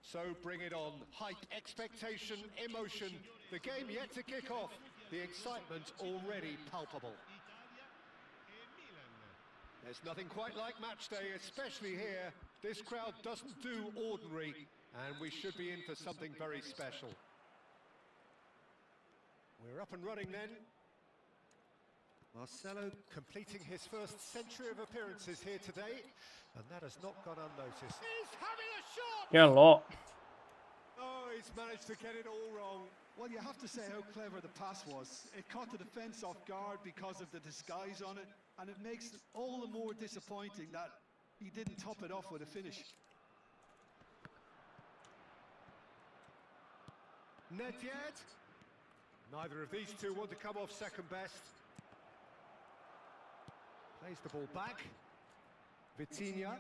So bring it on. Hype, expectation, emotion. The game yet to kick off. The excitement already palpable. There's nothing quite like match day, especially here. This crowd doesn't do ordinary, and we should be in for something very special. We're up and running then. Marcelo completing his first century of appearances here today, and that has not gone unnoticed. He's having a shot! Ya lo. Oh, he's managed to get it all wrong. Well, you have to say how clever the pass was. It caught the defence off guard because of the disguise on it, and it makes it all the more disappointing that he didn't top it off with a finish. Net yet? Neither of these two want to come off second best. Plays the ball back. Vitinha.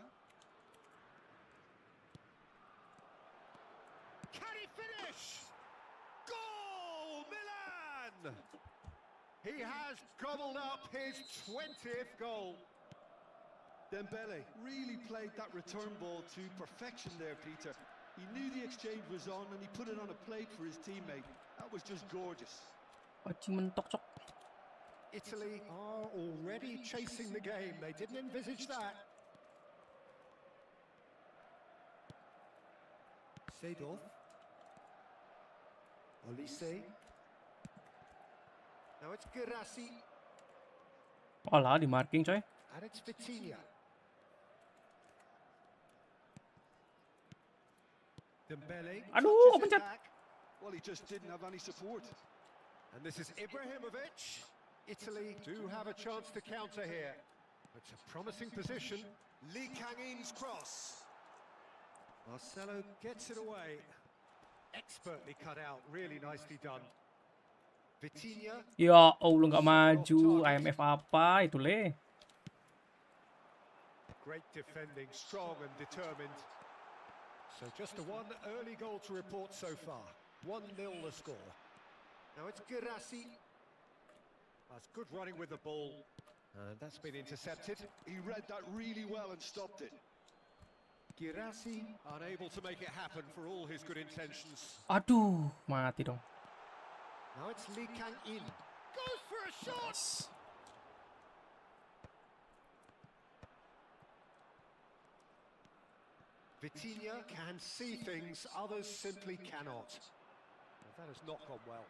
Can he finish? Goal, Milan! He has gobbled up his 20th goal. Dembele really played that return ball to perfection there, Peter. He knew the exchange was on and he put it on a plate for his teammate. That was just gorgeous. Anjing mentok cok. Italy are already chasing the game. They didn't envisage that. Seedorf. Olise. Now it's Girassi. Alah, di marking coy. And it's Vitinha. Dembele. Aduh, touches it kepencet. back. Well, he just didn't have any support. And this is Ibrahimovic. Italy do have a chance to counter here. It's a promising position. Lee Kang-in's cross. Marcelo gets it away. Expertly cut out, really nicely done. Vitinha. Ya Allah nggak maju. IMF apa itu le? Great defending, strong and determined. So just a one early goal to report so far. 1-0 the score. Now it's Girassi. That's good running with the ball. And that's been intercepted. He read that really well and stopped it. Girassi unable to make it happen for all his good intentions. Aduh, mati dong. Now it's Lee Kang-in. Goes for a shot! Vitinha can see things others simply cannot. Well, that has not gone well.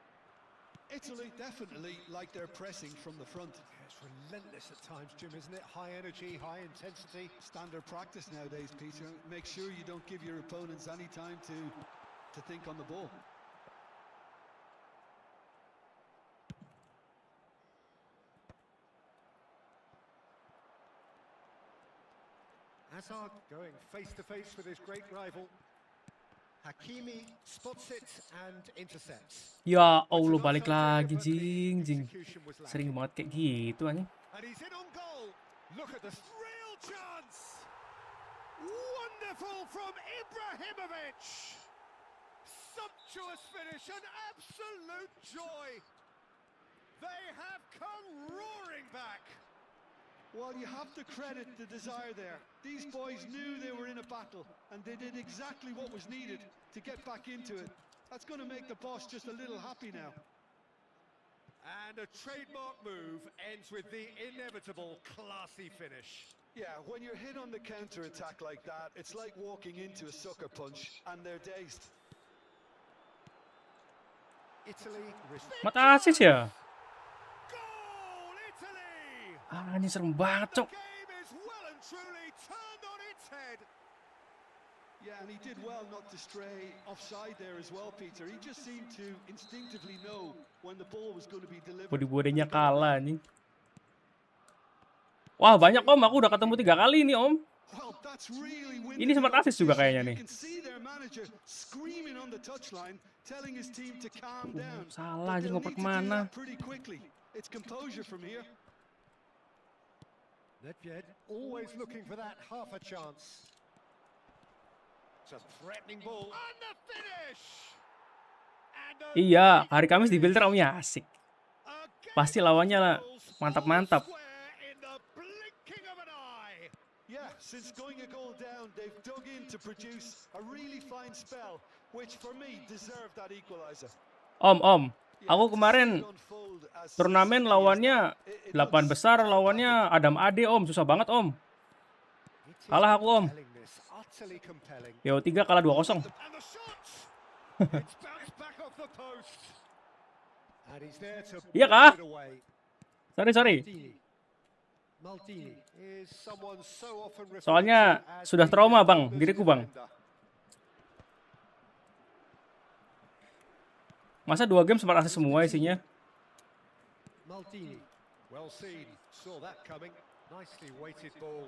Italy definitely like their pressing from the front. It's relentless at times, Jim, isn't it? High energy, high intensity. Standard practice nowadays, Peter. Make sure you don't give your opponents any time to think on the ball. Hazard going face-to-face with his great rival. Hakimi spots it and intercepts. Ya Allah, balik lagi, jing. Sering banget kayak gitu anjing. And he's in on goal. Look at this real chance. Wonderful from Ibrahimovic. Sumptuous finish, an absolute joy. They have come roaring back. Well, you have to credit the desire there. These boys knew they were in a battle, and they did exactly what was needed to get back into it. That's going to make the boss just a little happy now. And a trademark move ends with the inevitable classy finish. Yeah, when you're hit on the counter-attack like that, it's like walking into a sucker punch, and they're dazed. Italy. Mata asis ya? Goal, Italy! Ah, ini serem banget, The Cok. game is well and truly turned on its head. Yeah, and he did well not to stray offside there as well, Peter. He just seemed to instinctively know when the ball was going to be delivered. Body-bodinya kalah anjing. Wah, banyak Om, aku udah ketemu 3 kali nih Om. Well, that's really Ini sempat asis juga kayaknya nih. You can see their manager screaming on the touchline, telling his team to calm down. Salah But anjing, they'll ngoper need to do kemana. that pretty quickly. It's composure from here. Nedved always looking for that half a chance. It's a threatening ball. And the finish! And a Iya, hari Kamis di filter Om ya, asik. a game Pasti of lawannya lah goals mantap-mantap. all square in the blinking of an eye. Yeah, since going a goal down, they've dug in to produce a really fine spell, which for me deserved that equalizer. Om, Yeah, aku to kemarin see it unfold as turnamen simply as lawannya that, it 8 looks besar, fantastic. lawannya Adam Ade Om, susah banget Om. It is Kalah aku, Om. compelling, this, utterly compelling. Yo 3 kalah 2-0. And the shot! It's bounced back off the post. And he's there to Iya block kah? it away. Sorry. Maldini is someone so often referred Soalnya to as sudah the trauma Bang, effortless diriku Bang. defender. Masa 2 game sempat asis semua isinya? Maldini, well seen, saw that coming. Nicely weighted ball.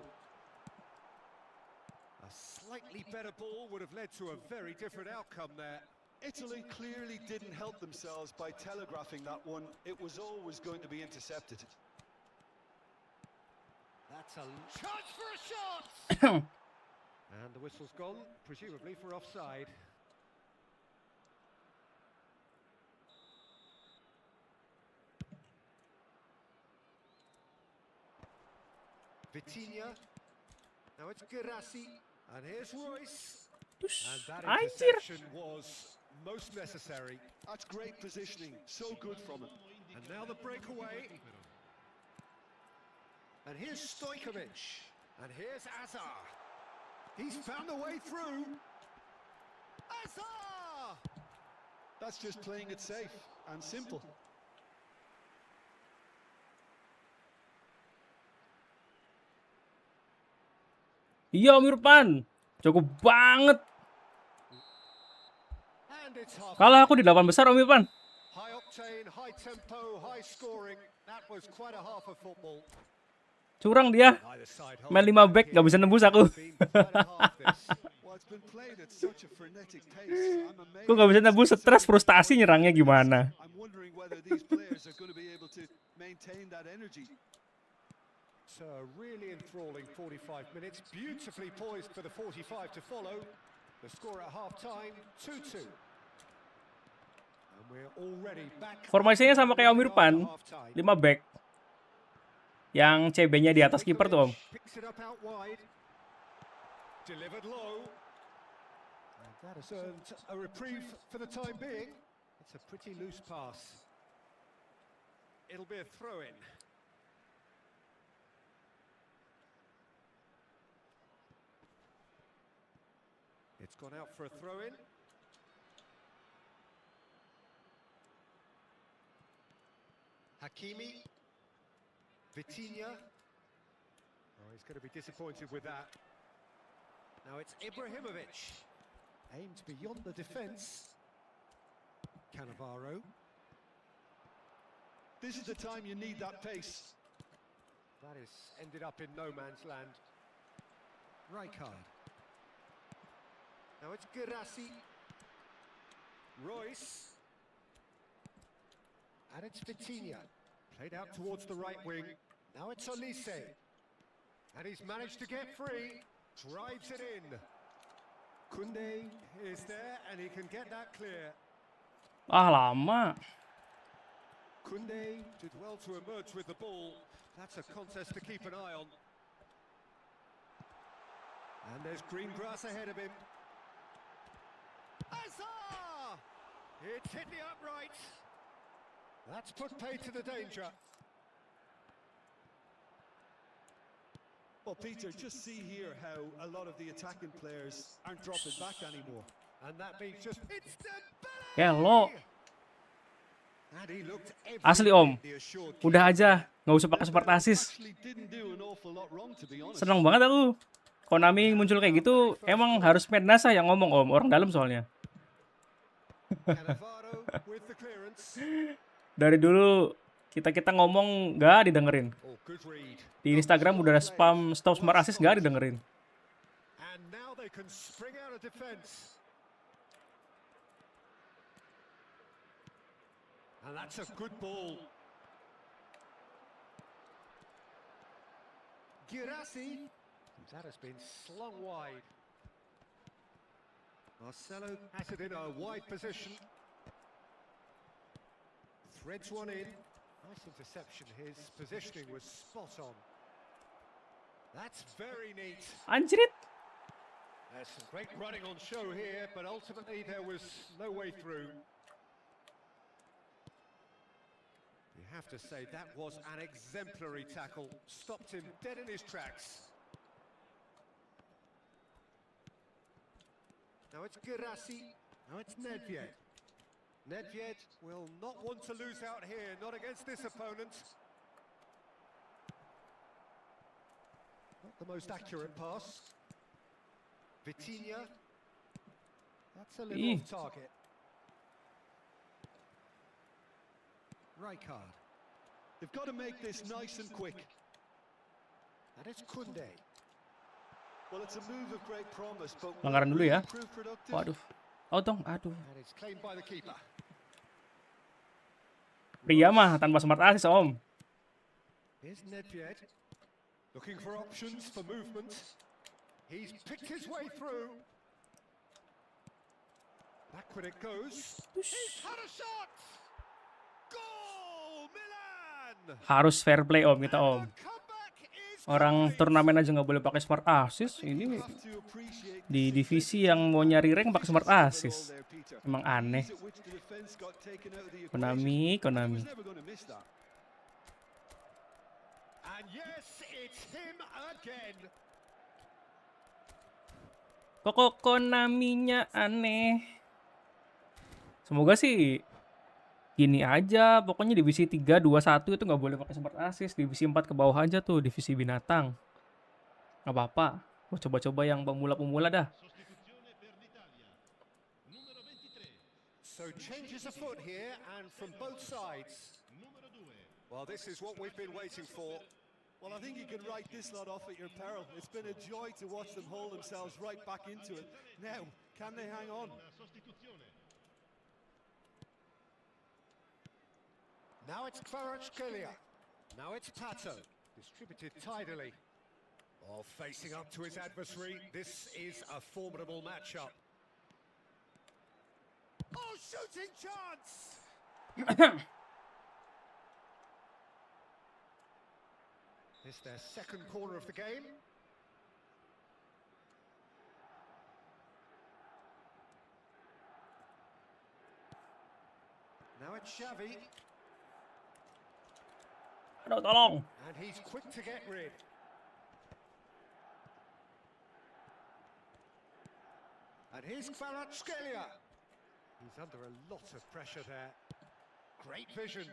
A slightly better ball would have led to a very different outcome there. Italy clearly didn't help themselves by telegraphing that one. It was always going to be intercepted. That's a chance for a shot! And the whistle's gone, presumably for offside. Vitinha. Now it's Girassi. And here's Royce. And that Anjir. interception was most necessary. That's great positioning. So good from him. And now the breakaway. And here's Stojkovic. And here's Azar. He's found a way through. Azar! That's just playing it safe and simple. Iya Om Irfan, cukup banget. And it's half. Kalah aku di 8 besar Om Irfan. High octane, high tempo, high scoring. That was quite a half of football. Curang dia. Neither side Main holding 5 back back here. gak bisa nembus aku. Been quite a half this. Well, it's been played at such a frenetic pace. I'm amazed. Aku gak bisa nembus, stres, frustasi nyerangnya gimana. I'm wondering whether these players are going to be able to maintain that energy. It's a really enthralling 45 minutes, beautifully poised for the 45 to follow. The score at half-time, 2-2. And we're already back. Formasinya sama kayak Om Irfan, 5 back. Yang CB-nya di atas kiper tuh, Om. Picks it up out wide. Delivered low. And that has earned a reprieve for the time being. It's a pretty loose pass. It'll be a throw-in. It's gone out for a throw-in. Hakimi. Vitinha. Oh, he's going to be disappointed with that. Now it's Ibrahimovic. Aimed beyond the defence. Cannavaro. This is the time you need that pace. That is ended up in no man's land. Rijkaard. Now it's Girassi. Royce. And it's Vitinha. Played out towards the right wing. Now it's Olise. And he's managed to get free. Drives it in. Koundé is there and he can get that clear. Ah, lama. Koundé did well to emerge with the ball. That's a contest to keep an eye on. And there's green grass ahead of him. Azar! It's hit the upright. That's put paid to the danger. Well, Peter, just see here how a lot of the attacking players aren't dropping back anymore. And that means just... It's Hello. And he looked Asli, Om. the assured Udah aja, nggak usah pakai smart assist. Actually didn't do an awful lot wrong, to be honest. Seneng banget aku. Konami muncul kayak gitu, emang harus Mednasa yang ngomong, Om. Orang dalam soalnya. Cannavaro with the clearance. Dari dulu kita ngomong nggak didengerin. Oh, good read. Di Instagram udah ada spam stop smart assist nggak didengerin. And now they can spring out of defense. And that's a good ball. Girassi. That has been slung wide. Marcelo has it in a wide position. Threads one in. Nice interception. His positioning was spot on. That's very neat. Anjrit. There's some great running on show here, but ultimately there was no way through. You have to say that was an exemplary tackle. Stopped him dead in his tracks. Now it's Girassi. Now it's Nedved. Nedved will not want to lose out here, not against this opponent. Not the most accurate pass. Vitinha. That's a little off target. Rijkaard. They've got to make this nice and quick. And it's Koundé. Well, it's a move of great promise, but Pelanggaran dulu ya. prove productive. Waduh. Oh dong, aduh. And it's claimed by the keeper. Pria mah tanpa smart assist, Om. Here's Nedved. Looking for options for movement. He's picked his way through. Back when it goes. He's had a shot! Goal! Milan! Harus fair play, Om, kita, Om. The comeback is Orang complete. turnamen aja nggak boleh pakai smart assist. Ini Have to appreciate di the divisi yang mau nyari rank pakai smart assist. there, Peter. Emang aneh. Ease at which the defense got taken out of the Konami, equation. Konami. He was never going to miss that. And yes, it's him again. Kok Konaminya aneh. Semoga sih gini aja. Pokoknya divisi 3, 2, 1 itu nggak boleh pakai smart assist. Divisi 4 ke bawah aja tuh, divisi binatang. Nggak apa-apa. Mau coba-coba yang pemula-pemula dah. Sostituzione per l'Italia. Numero 23. So changes afoot here and from both sides. Numero 2. Well, this is what we've been waiting for. Well, I think you can write this lot off at your peril. It's been a joy to watch them hold themselves right back into it. Now, can they hang on? Una sostituzione. Now it's Kvaratskhelia. Now it's Pato. Distributed tidily. Oh, facing up to his adversary. This is a formidable matchup. Oh, shooting chance! It's their second corner of the game. Now it's Xavi. Aduh, tolong. And he's quick to get rid. And here's Kvaratskhelia. He's under a lot of pressure there. Great vision.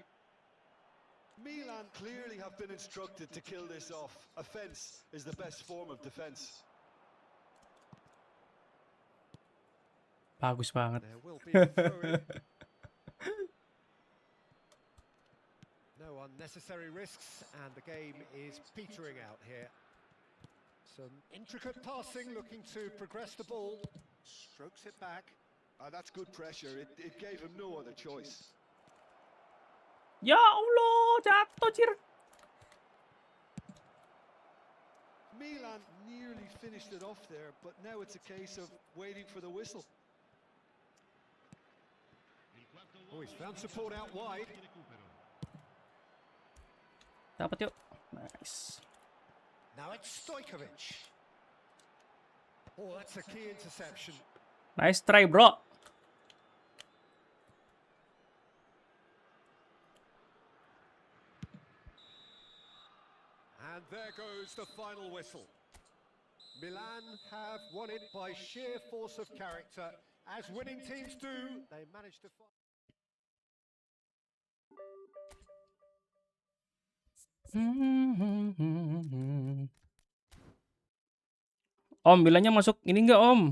Milan clearly have been instructed to kill this off. Offence is the best form of defence. Bagus banget. There will be a throw-in. No unnecessary risks, and the game is petering out here. Some intricate passing, looking to progress the ball. Strokes it back. That's good pressure. It gave him no other choice. Ya Allah, jatuh cir. Milan nearly finished it off there, but now it's a case of waiting for the whistle. Oh, he's found support out wide. Dapat yuk. Nice. Now it's Stojkovic. Oh, that's a key interception. Nice try, bro. And there goes the final whistle. Milan have won it by sheer force of character. As winning teams do, they managed to find... Om, bilangnya masuk ini enggak, Om?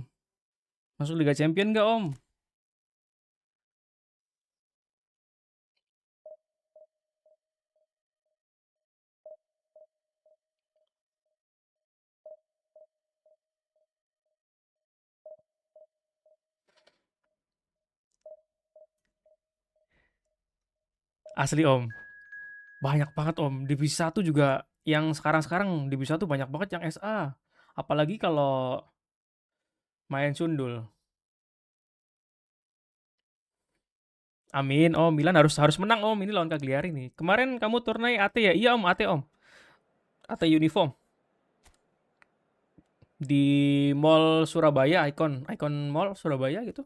Masuk Liga Champion enggak, Om? Asli, Om. Banyak banget, Om. Divisi 1 juga yang sekarang-sekarang Divisi 1 banyak banget yang SA. Apalagi kalau main sundul. Amin, Om. Milan harus menang, Om. Ini lawan Cagliari nih. Kemarin kamu turnai AT ya? Iya, Om, AT, Om. AT uniform. Di Mall Surabaya, Icon Mall Surabaya gitu.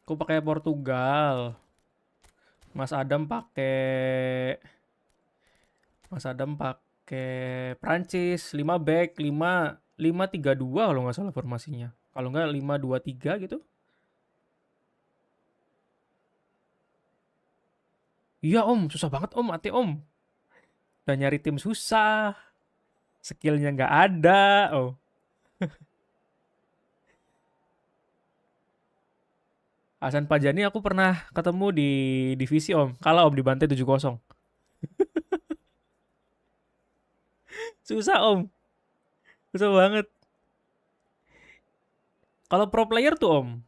Aku pakai Portugal. Mas Adam pakai Prancis, 5 back, 5-3-2 kalau nggak salah formasinya. Kalau nggak 5-2-3 gitu. Iya, Om, susah banget, Om, AT, Om. Udah nyari tim susah. Skillnya nggak ada, oh. Hasan Pajani aku pernah ketemu di divisi, Om. Kalah, Om, dibantai 7-0. Susah, Om. Susah banget. Kalau pro player tuh, Om.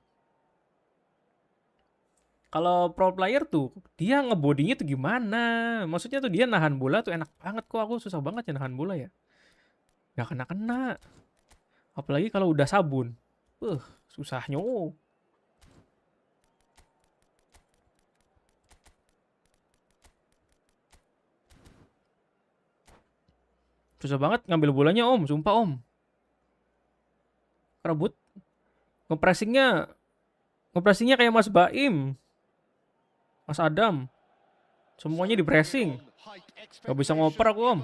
Kalau pro player tuh, dia ngebodinya tuh gimana? Maksudnya tuh dia nahan bola tuh enak banget kok. Aku susah banget ya nahan bola ya. Gak kena-kena. Apalagi kalau udah sabun. Susahnya. Susah banget ngambil bolanya, Om. Sumpah, Om. Rebut. Ngepressingnya kayak Mas Baim. Mas Adam. Semuanya di pressing. Gak bisa ngoper aku, Om.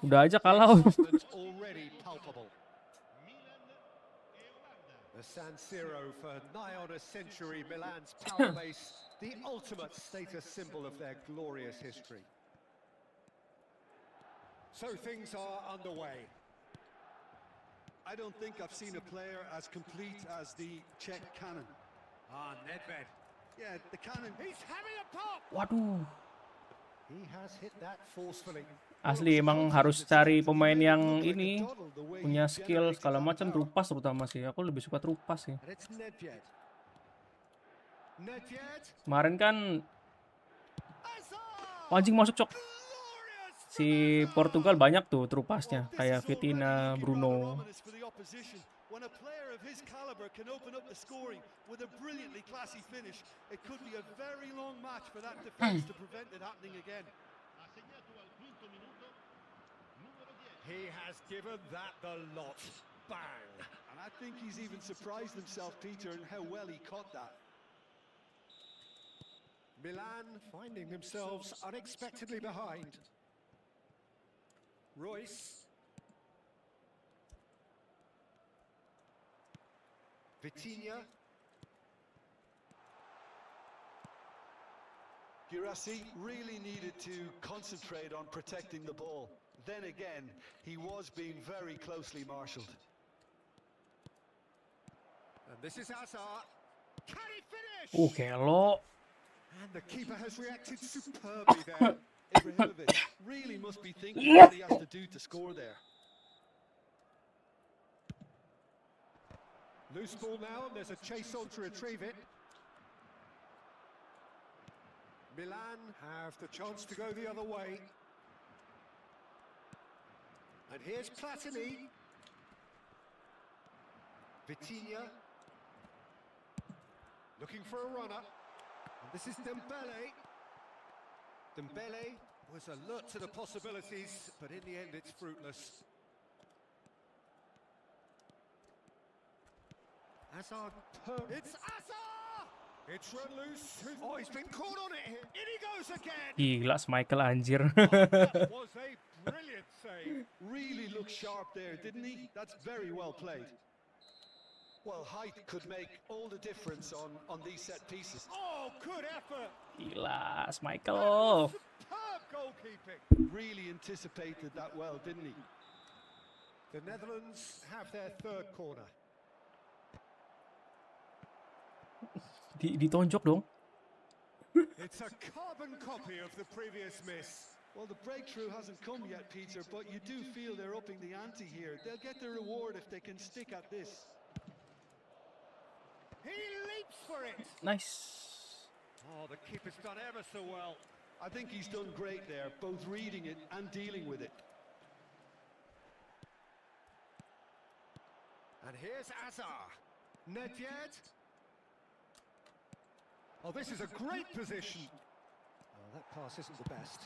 Udah aja kalah, Om. The San Siro for nigh on a century, Milan's power base, the ultimate status symbol of their glorious history. So things are underway. I don't think I've seen a player as complete as the Czech cannon. Nedved. Yeah, the cannon. He's having a pop! Waduh. He has hit that forcefully. Well, it Asli was emang harus confident cari attempt and he pemain made it yang look like a ini doddle the way punya he skill generated segala that macam, power. Trupas terutama sih. Aku lebih suka Trupas sih. And it's Nedved. Nedved. Kemarin kan Hazard! anjing masuk cok. Glorious Si from Portugal Hazard! banyak tuh Trupasnya, Well, this kayak is already Vitina, looking rather Bruno. ominous for the opposition. When a player of his caliber can open up the scoring with a brilliantly classy finish, it could be a very long match for that defense to prevent it happening again. Ha segnato al quinto minuto numero 10. He has given that the lot. Bang! And I think he's even surprised himself, Peter, in how well he caught that. Milan finding themselves unexpectedly behind. Royce. Vitinha. Girassi really needed to concentrate on protecting the ball. Then again, he was being very closely marshalled. And this is Hazard. Can he finish? Kelo. And the keeper has reacted superbly there. Ibrahimovic really must be thinking what he has to do to score there. Loose ball now, and there's a chase on to retrieve it. Milan have the chance to go the other way. And here's Platini. Vitinha. Looking for a runner. And this is Dembele. Dembele was alert to the possibilities, but in the end it's fruitless. Hazard. It's Hazard! It's run loose. Oh, he's been caught on it here. In he goes again. Gila, Michael anjir. That was a brilliant save. Really looked sharp there, didn't he? That's very well played. Well, height could make all the difference on these set pieces. Oh, good effort. Gila, That Michael. was superb goalkeeping. Really anticipated that well, didn't he? The Netherlands have their third corner. Ditonjok dong. It's a carbon copy of the previous miss. Well, the breakthrough hasn't come yet, Peter, but you do feel they're upping the ante here. They'll get their reward if they can stick at this. He leaps for it. Nice. Oh, the keeper's done ever so well. I think he's done great there, both reading it and dealing with it. And here's Hazard. Nedved. Oh, this is a great position. Oh, that pass isn't the best.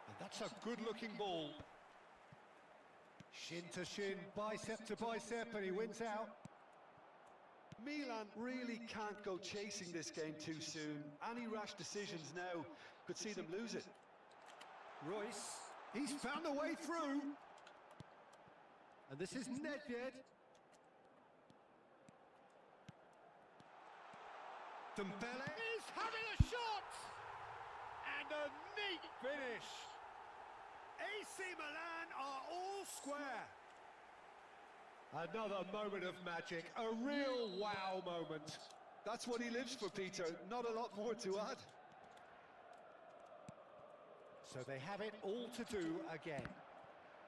And that's a good-looking ball. Shin to shin, bicep to bicep, and he wins out. Milan really can't go chasing this game too soon. Any rash decisions now could see them lose it. Royce, he's found a way through. And this is Nedved. Dembele is having a shot! And a neat finish. AC Milan are all square. Another moment of magic, a real wow moment. That's what he lives for, Peter. Not a lot more to add. So they have it all to do again.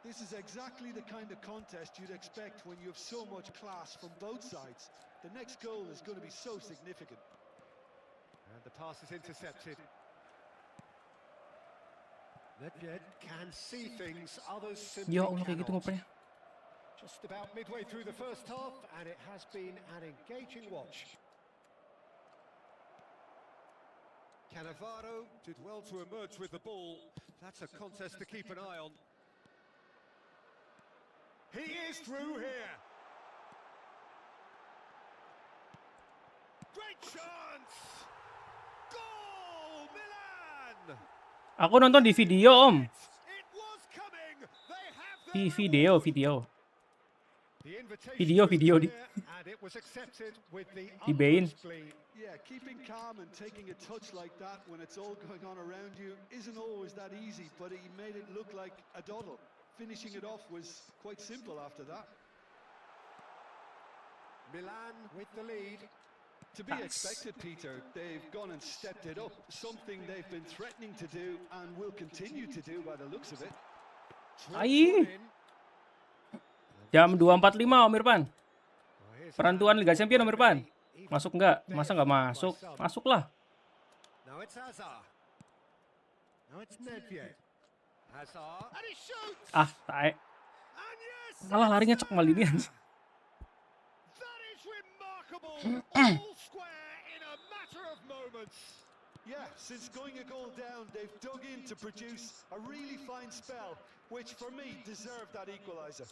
This is exactly the kind of contest you'd expect when you have so much class from both sides. The next goal is going to be so significant. And the pass is intercepted. Nedved can see things others simply Ya Allah, kayak gitu cannot. ngopernya. Just about midway through the first half, and it has been an engaging watch. Cannavaro did well to emerge with the ball. That's a contest to keep an eye on. He is through here. Great chance! Goal, Milan! Aku nonton di video, Om. It was coming. They have Di their video, reward. video. The invitation Video, was video clear, and it was accepted with the Dibayin. utmost glee. Yeah, keeping calm and taking a touch like that when it's all going on around you isn't always that easy, but he made it look like a doddle. Finishing it off was quite simple after that. Milan with the lead. To be expected, Peter, they've gone and stepped it up, something they've been threatening to do and will continue to do by the looks of it. Ai. Jam 2.45 Om Irfan. Penentuan Liga Champion Om Irfan. Masuk nggak? Masa nggak masuk? Masuklah. Now it's Hazard. Now it's Nedved. Hazard. And he shoots. Ah, tae. And yes, Salah larinya cek malinian. that is remarkable. All square in a matter of moments. Yeah, since going a goal down, they've dug in to produce a really fine spell, which for me deserved that equaliser.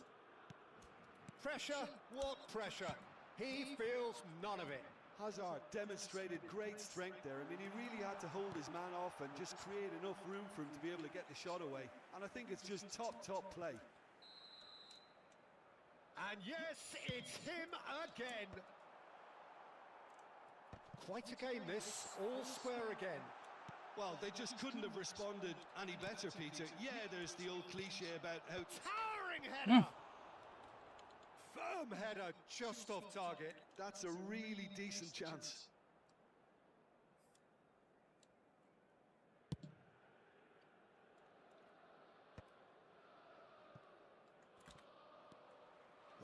Pressure, what pressure? He feels none of it. Hazard demonstrated great strength there. I mean, he really had to hold his man off and just create enough room for him to be able to get the shot away. And I think it's just top play. And yes, it's him again. Quite a game this, all square again. Well, they just couldn't have responded any better, Peter. Yeah, there's the old cliche about how... Towering header! Firm header, just off target. That's a really decent chance.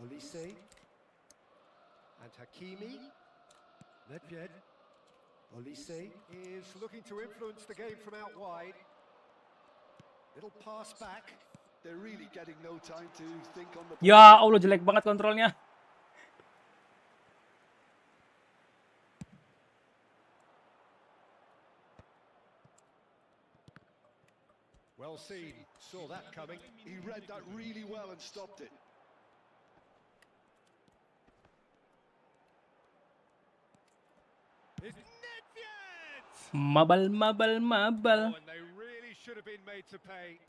Olise. And Hakimi. Nedved. Olise is looking to influence the game from out wide. Little pass back. They're really getting no time to think on the... Ya Allah, jelek banget kontrolnya. Well seen, saw that coming. He read that really well and stopped it. It's Nedved! Mabal. Oh, and they really should have been made to pay.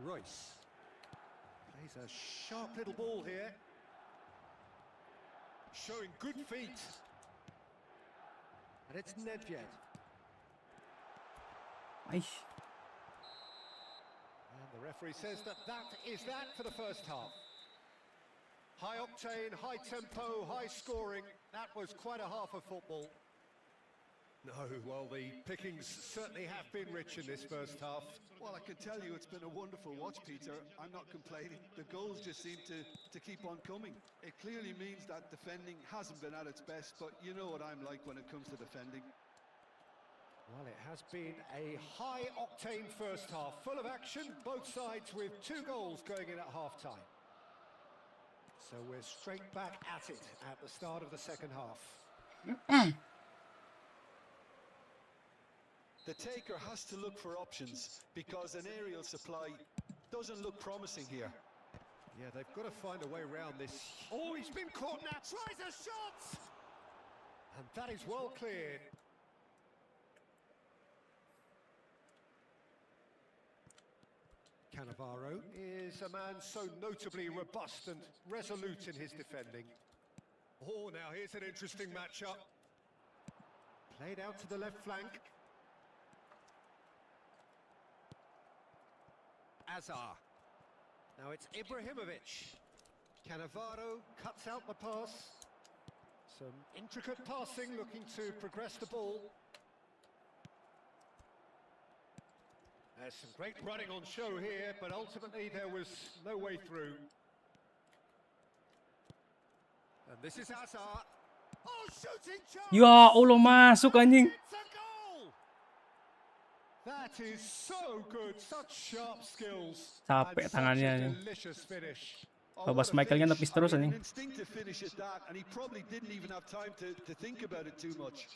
Royce plays a sharp little ball here, showing good feet. And it's Nedved. Ay. And the referee says that is that for the first half. High octane, high tempo, high scoring. That was quite a half of football. No, well, the pickings certainly have been rich in this first half. Well, I can tell you it's been a wonderful watch, Peter. I'm not complaining. The goals just seem to keep on coming. It clearly means that defending hasn't been at its best, but you know what I'm like when it comes to defending. Well, it has been a high-octane first half, full of action, both sides with 2 goals going in at half-time. So we're straight back at it at the start of the second half. The taker has to look for options because an aerial supply doesn't look promising here. Yeah, they've got to find a way around this. Oh, he's been caught now, tries a shot! And that is well cleared. Cannavaro is a man so notably robust and resolute in his defending. Oh, now here's an interesting matchup. Played out to the left flank. Azar. Now it's Ibrahimovic. Cannavaro cuts out the pass. Some intricate passing, looking to progress the ball. There's some great running on show here, but ultimately there was no way through. And this is Azar. Oh, shooting chance! Ya Allah, masuk anjing. It's a goal! That is so good, such sharp skills. Capek And tangannya such a anjing. delicious finish. Babas Michaelnya nepis terus An anjing. instinctive finish at that, and he probably didn't even have time to think about it too much.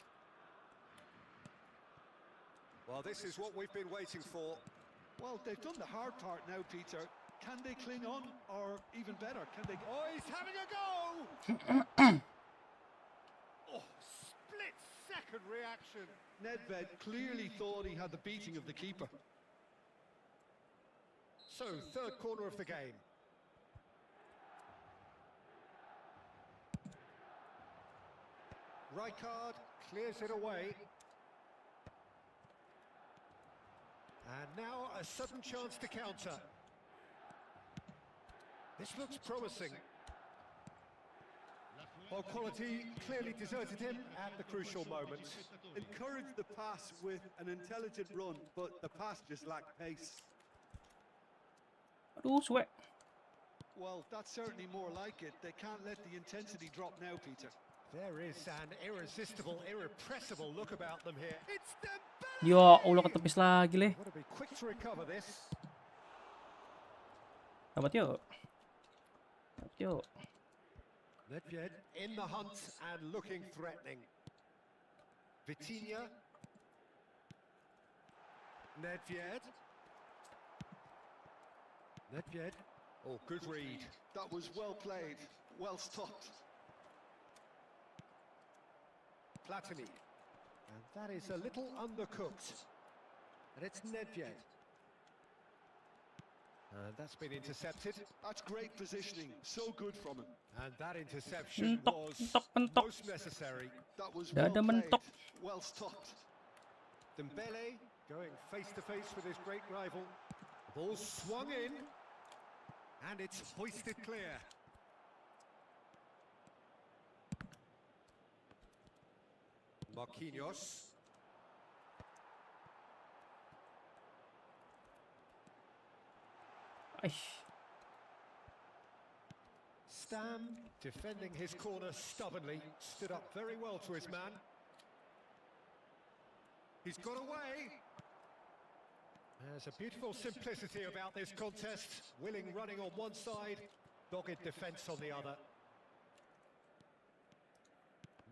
Well, this is what we've been waiting for. Well, they've done the hard part now, Peter. Can they cling on, or even better, can they... Oh, he's having a go! Oh, split-second reaction. Nedved clearly thought he had the beating of the keeper. So, third corner of the game. Rijkaard clears it away. And now a sudden chance to counter. This looks promising. Well, quality clearly deserted him at the crucial moment. Encouraged the pass with an intelligent run, but the pass just lacked pace. Aduh, suwe. Well, that's certainly more like it. They can't let the intensity drop now, Peter. There is an irresistible, irrepressible look about them here. It's Dembele! Ya Allah, ketepis lagi leh. Got to be quick to recover this. Dapat yuk. Dapat yuk. Nedved in the hunt and looking threatening. Vitinha. Nedved. Nedved. Oh, good read. That was well played, well stopped. Platini. And that is a little undercooked. And it's Nedved. And that's been intercepted. That's great positioning, so good from him. And that interception Mentok, was mentok, mentok. most necessary. That was well Dada played, mentok. well stopped. Dembele going face to face with his great rival. The ball swung in. And it's hoisted clear. Marquinhos. Aish. Stam defending his corner stubbornly, stood up very well to his man. He's got away. There's a beautiful simplicity about this contest. Willing running on one side, dogged defence on the other.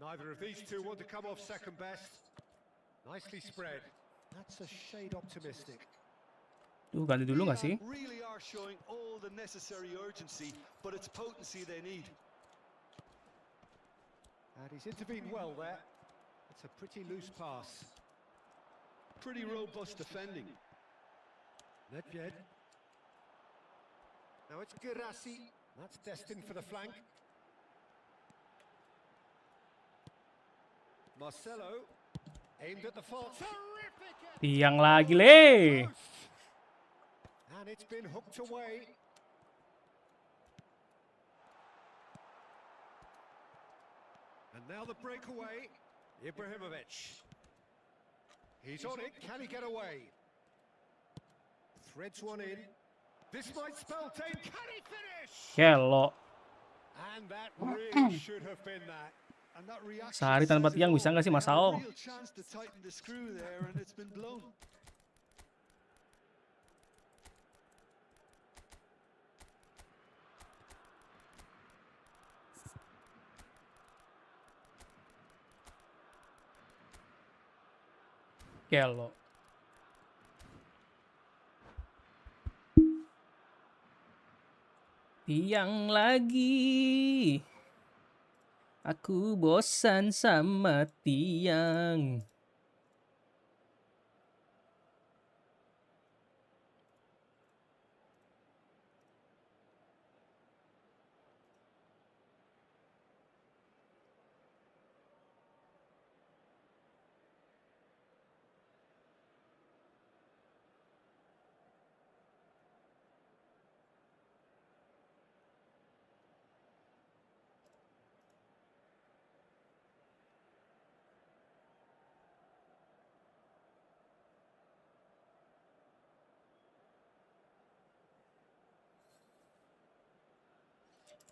Neither of these two want to come off second best. Nicely spread. That's a shade optimistic. Tuh, ganti dulu nggak sih? Milan really are showing all the necessary urgency, but it's potency they need. And he's intervened well there. It's a pretty loose pass. Pretty robust defending. Nedved. Now it's Girassi. That's destined for the flank. Marcelo aimed at the far. Terrific! Tiang lagi leh. And it's been hooked away. And now the breakaway. Ibrahimovic. He's on it. Can he get away? Threads one in. This might spell time. Can he finish? Kelo. And that really should have been that. And that reaction Sehari tanpa says it tiang all. bisa nggak sih They Mas had a Ao? real chance to tighten the screw there, and it's been blown. Kelo. Tiang lagi. Aku bosan sama tiang.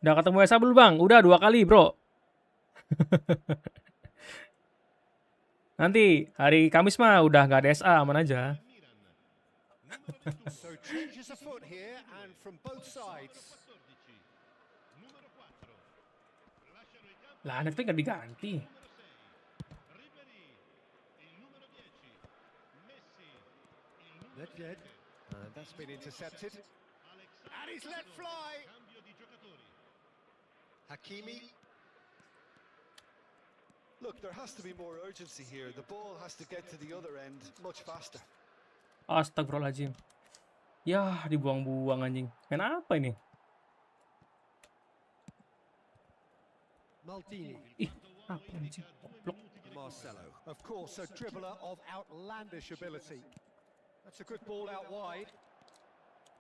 Udah ketemu Esa belum bang? Udah 2 kali bro. Nanti hari Kamis mah udah nggak ada SA, aman aja. So changes afoot here and from both sides. Numero 4. Lasciano il campo. Lah Netflix nggak diganti. Ribery, il numero 10. Messi, il numero Nedved. 7. And that's been intercepted. Alexander And he's let fly. Cambio di giocatori. Hakimi. Look, there has to be more urgency here. The ball has to get to the other end much faster. Astagfirullahaladzim. Yah, dibuang-buang anjing. Main apa ini? Maldini. Ih, apa anjing? Goblok. Marcelo. Of course, a dribbler of outlandish ability. That's a good ball out wide.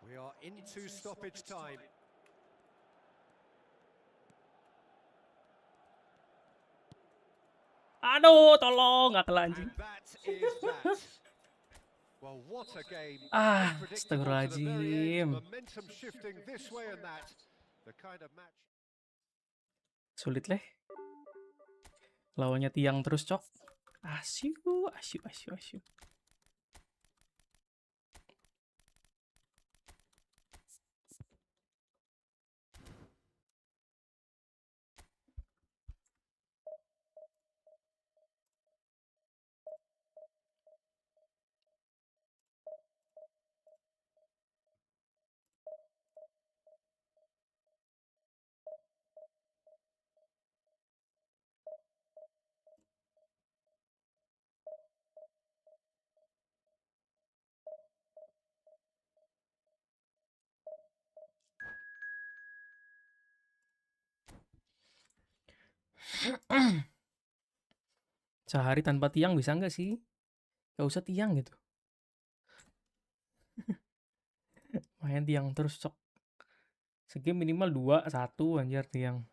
We are into stoppage time. Aduh, tolong nggak kena anjing. And that is that. Well, what a game. Ah, Unpredictable to the very end. astagfirullahaladzim. Momentum shifting this way and that. The kind of match. Sulit leh. Lawannya tiang terus, cok. Asyuk, asyuk, asyuk, asyuk. Sehari tanpa tiang bisa nggak sih? Gak usah tiang gitu. Main tiang terus, cok. Segame minimal 2, 1 anjir tiang.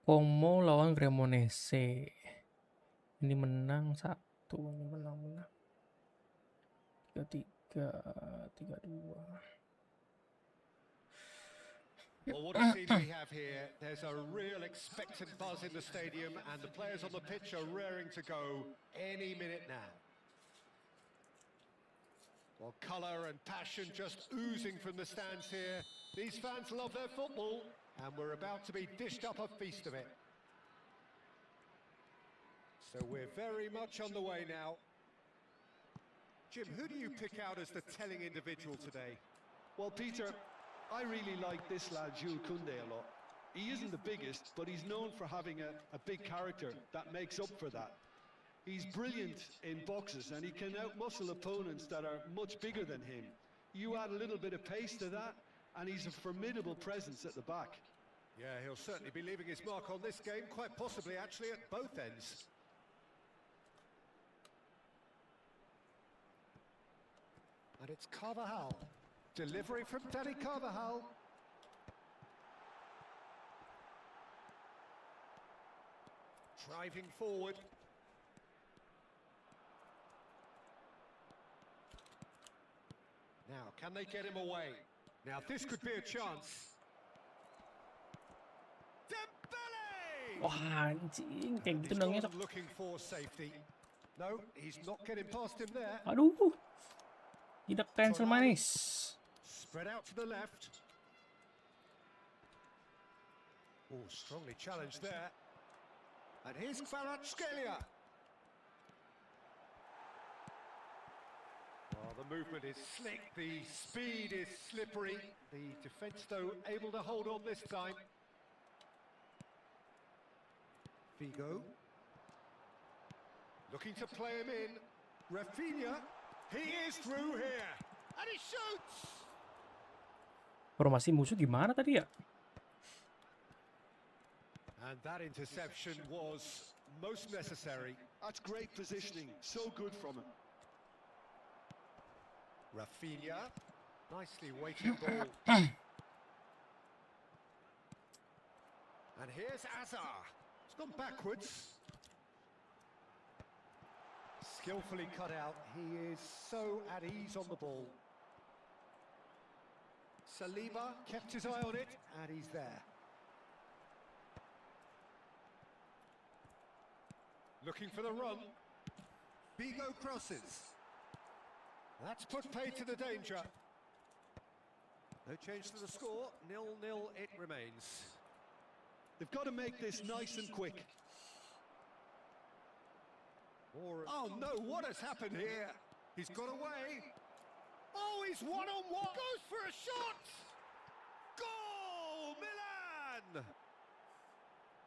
Como lawan Cremonese. Ini menang 1, ini menang. 3-3, 3-2. Well, what a scene we have here. There's a real expectant buzz in the stadium, and the players on the pitch are raring to go any minute now. Well, colour and passion just oozing from the stands here. These fans love their football, and we're about to be dished up a feast of it. So we're very much on the way now. Jim, who do you pick out as the telling individual today? Well, Peter, I really like this lad, Jules Koundé, a lot. He isn't the biggest, but he's known for having a big character that makes up for that. He's brilliant in boxes and he can outmuscle opponents that are much bigger than him. You add a little bit of pace to that and he's a formidable presence at the back. Yeah, he'll certainly be leaving his mark on this game, quite possibly actually at both ends. And it's Carvajal. Delivery from Danny Carvajal. Driving forward. Now, can they get him away? Now, this could be a chance. Dembele! Wah, anjing. Kayak gitu He's dong ya. gone looking for safety. No, he's not getting past him there. Aduh. Tidak cancel manis. Spread out to the left. Oh, strongly challenged there. And here's Kvaratskhelia. Well, the movement is slick, the speed is slippery. The defence, though, able to hold on this time. Figo. Looking to play him in. Rafinha. He is through here. And he shoots! Formasi musuh gimana tadi ya? And that interception was most necessary. That's great positioning, so good from him. Rafinha, nicely weighted ball. And here's Azar. It's gone backwards. Skillfully cut out. He is so at ease on the ball. Saliba kept his eye on it, and he's there. Looking for the run. Bigo crosses. That's put paid to the danger. No change to the score. 0-0 it remains. They've got to make this nice and quick. Oh no, what has happened here? He's got away. Oh, he's one-on-one. Goes for a shot. Goal, Milan!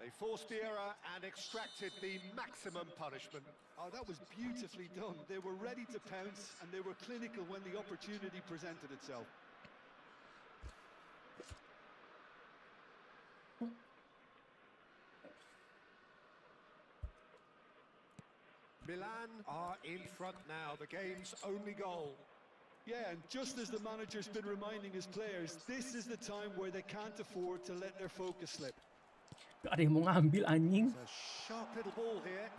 They forced the error and extracted the maximum punishment. Oh, that was beautifully done. They were ready to pounce and they were clinical when the opportunity presented itself. Milan are in front now, the game's only goal. Yeah, and just as the manager's been reminding his players, this is the time where they can't afford to let their focus slip. Gak ada yang mau ngambil anjing. It's a sharp little ball here.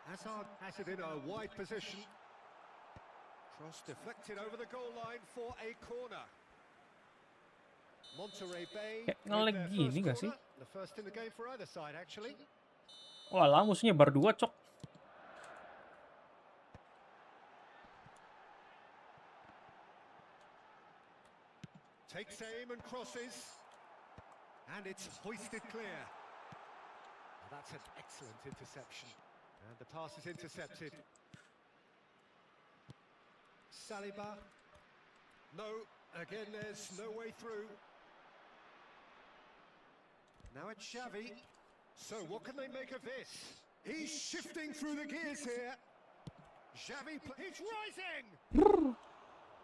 Hazard has it in a wide position. Cross deflected over the goal line for a corner. Monterey Bay Kayak with nge-lag their gini first gak sih? corner. The first in the game for either side, actually. Walah, musuhnya bar 2, cok. Takes aim and crosses. And it's hoisted clear. That's an excellent interception. And the pass is intercepted. Saliba. No, again there's no way through. Now it's Xavi. So what can they make of this? He's shifting through the gears here. Xavi, he's rising!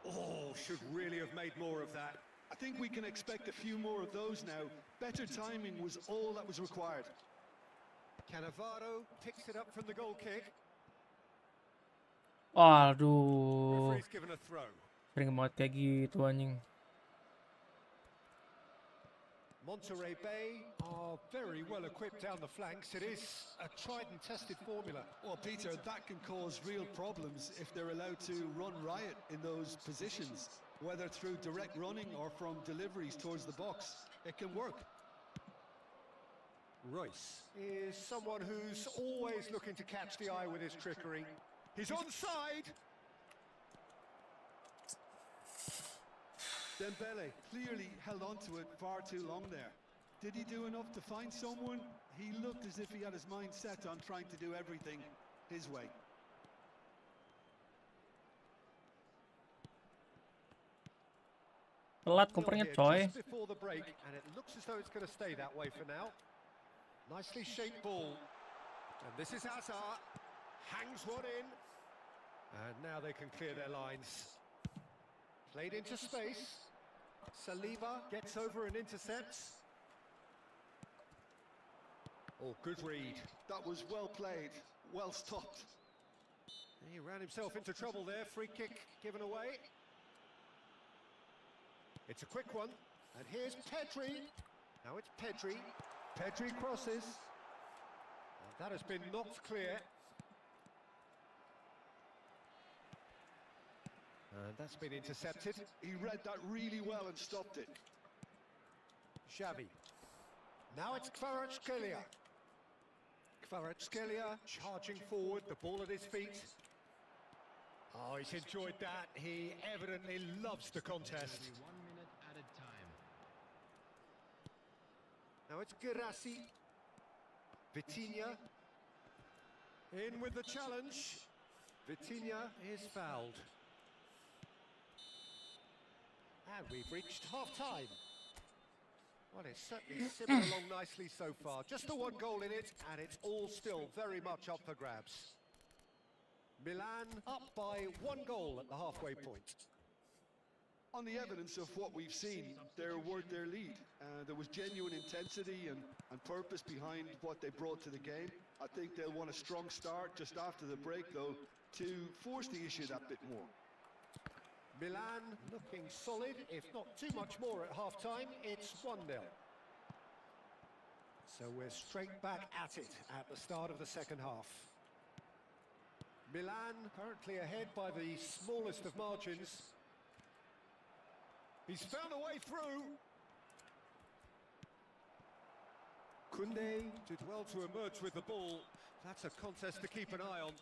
Oh, should really have made more of that. I think we can expect a few more of those now. Better timing was all that was required. Cannavaro picks it up from the goal kick. Aduh. Referee's given a throw. Sering banget kayak gitu anjing. Monterey Bay are very well equipped down the flanks. It is a tried and tested formula. Well, Peter, that can cause real problems if they're allowed to run riot in those positions, whether through direct running or from deliveries towards the box. It can work. Royce is someone who's always looking to catch the eye with his trickery. He's onside. Dembele clearly held on to it far too long there. Did he do enough to find someone? He looked as if he had his mind set on trying to do everything his way. Telat kopernya, coy. Just before the break, and it looks as though it's going to stay that way for now. Nicely shaped ball. And this is Hazard. Hangs one in. And now they can clear their lines. Played into space. Saliba gets over and intercepts. Oh, good read. That was well played, well stopped. He ran himself into trouble there. Free kick given away. It's a quick one. And here's Pedri. Now it's Pedri. Pedri crosses. And that has been knocked clear. And that's been intercepted. He read that really well and stopped it. Xavi. Now it's Kvaratskhelia. Kvaratskhelia charging forward, the ball at his feet. Oh, he's enjoyed that. He evidently loves the contest. 1 minute added time. Now it's Girassi. Vitinha. In with the challenge. Vitinha is fouled. And we've reached half-time. Well, it's certainly simmered along nicely so far. Just the one goal in it, and it's all still very much up for grabs. Milan up by 1 goal at the halfway point. On the evidence of what we've seen, they're worth their lead. There was genuine intensity and purpose behind what they brought to the game. I think they'll want a strong start just after the break, though, to force the issue that bit more. Milan looking solid, if not too much more at half-time. It's 1-0. So we're straight back at it at the start of the second half. Milan currently ahead by the smallest of margins. He's found a way through. Koundé did well to emerge with the ball. That's a contest to keep an eye on.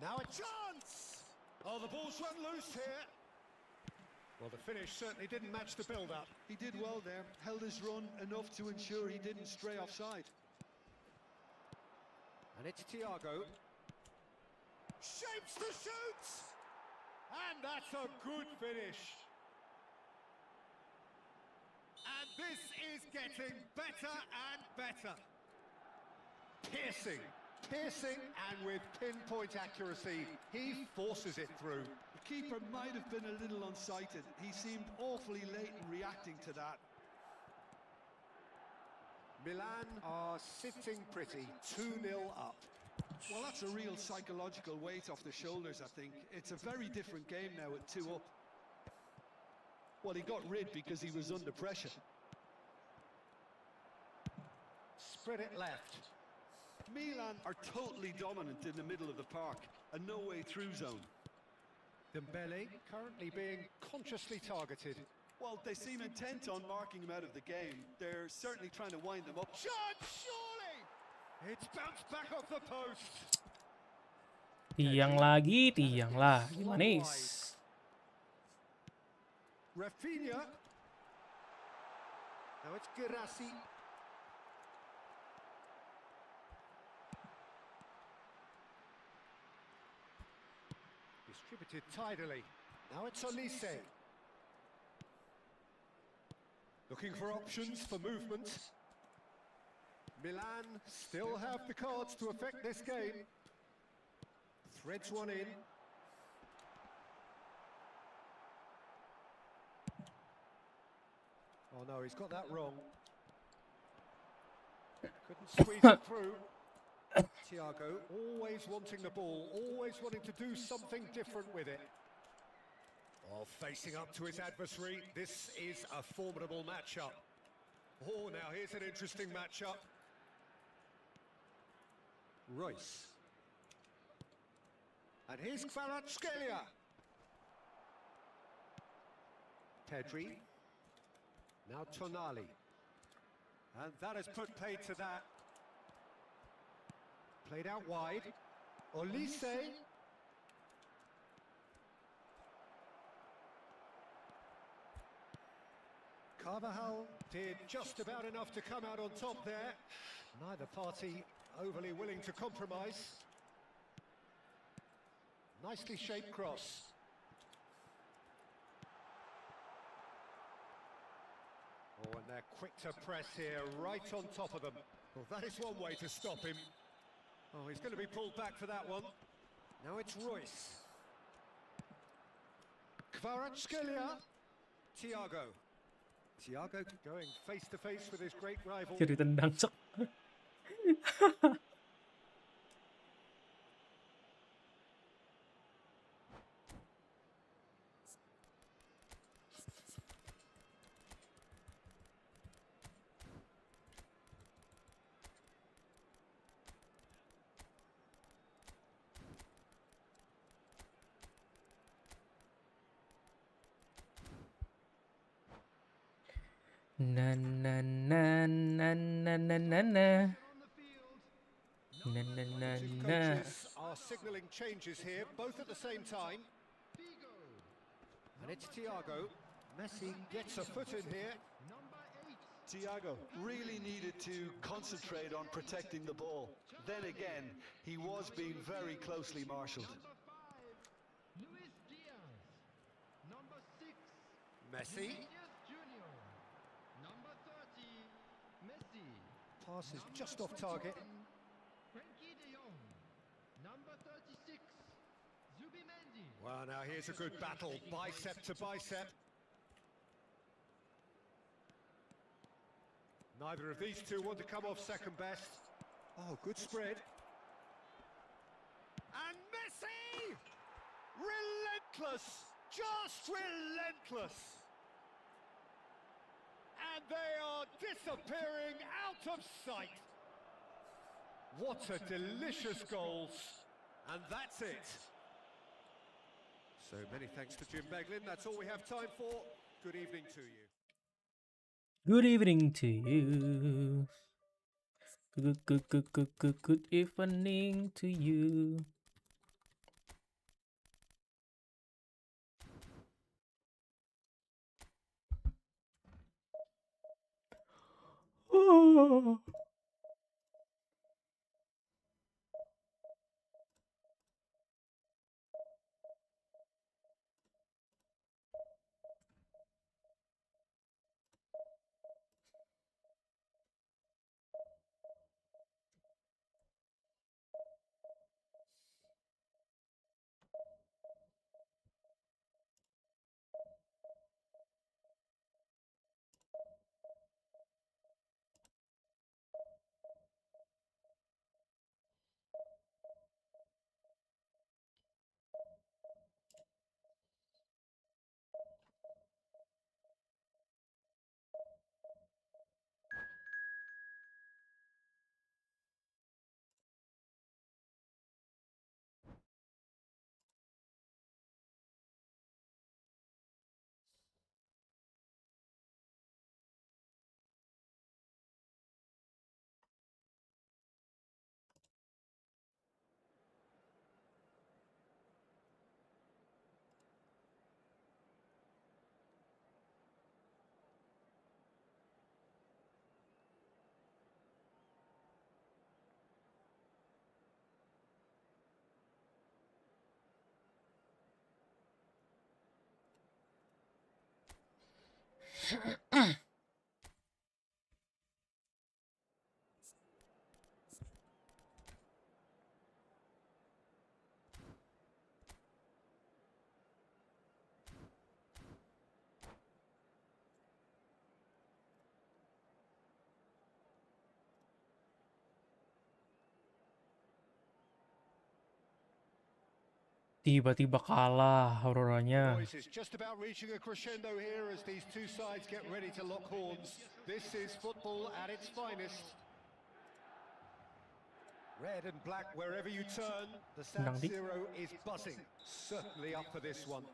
Now a chance! Oh, the ball's run loose here. Well, the finish certainly didn't match the build-up. He did well there, held his run enough to ensure he didn't stray offside. And it's Thiago. Shapes the shoot! And that's a good finish. And this is getting better and better. Piercing, and with pinpoint accuracy, he forces it through. The keeper might have been a little unsighted. He seemed awfully late in reacting to that. Milan are sitting pretty, 2-0 up. Well, that's a real psychological weight off the shoulders, I think. It's a very different game now at 2 up. Well, he got rid because he was under pressure. Spread it left. Milan are totally dominant in the middle of the park, a no-way-through zone. Dembele currently being consciously targeted. Well, they seem intent on marking him out of the game. They're certainly trying to wind them up. Shot, surely! It's bounced back off the post. Tiang lagi, manis. Rafinha. Now it's Girassi. Distributed tidily. Now it's Olise. Looking for options for movement. Milan still have the cards to affect this game. Threads one in. Oh no, he's got that wrong. Couldn't squeeze it through. Thiago always wanting the ball, always wanting to do something different with it. Oh, facing up to his adversary, this is a formidable matchup. Oh, now here's an interesting matchup. Royce. And here's Kvaratskhelia. Pedri. Now Tonali. And that has put paid to that. Played out wide. Olise. Carvajal did just about enough to come out on top there. Neither party overly willing to compromise. Nicely shaped cross. Oh, and they're quick to press here, right on top of them. Well, that is one way to stop him. Oh, he's going to be pulled back for that one. Now it's Royce. Kvaratskhelia. Thiago. Thiago going face to face with his great rival. Jadi tendang cok. Na na na na na na na na. Na na na Two na. coaches are signalling changes here, both at the same time. And it's Thiago. Messi gets a foot in here. Thiago really needed to concentrate on protecting the ball. Then again, he was being very closely marshalled. Messi. Pass is just off target. Well, now here's a good battle, bicep to bicep. Neither of these two want to come off second best. Oh, good spread. And Messi! relentless, just relentless. And they are disappearing out of sight. What a delicious goals. And that's it. So many thanks to Jim Beglin. That's all we have time for. Good evening to you. Good evening to you. Good evening to you. Oh. Tiba-tiba kalah Auroranya. Noise is just about reaching a crescendo here as these two sides get ready to lock horns. This is football at its finest. Red and black wherever you turn, the San Menang, Dik. Siro is buzzing. Certainly up for this one.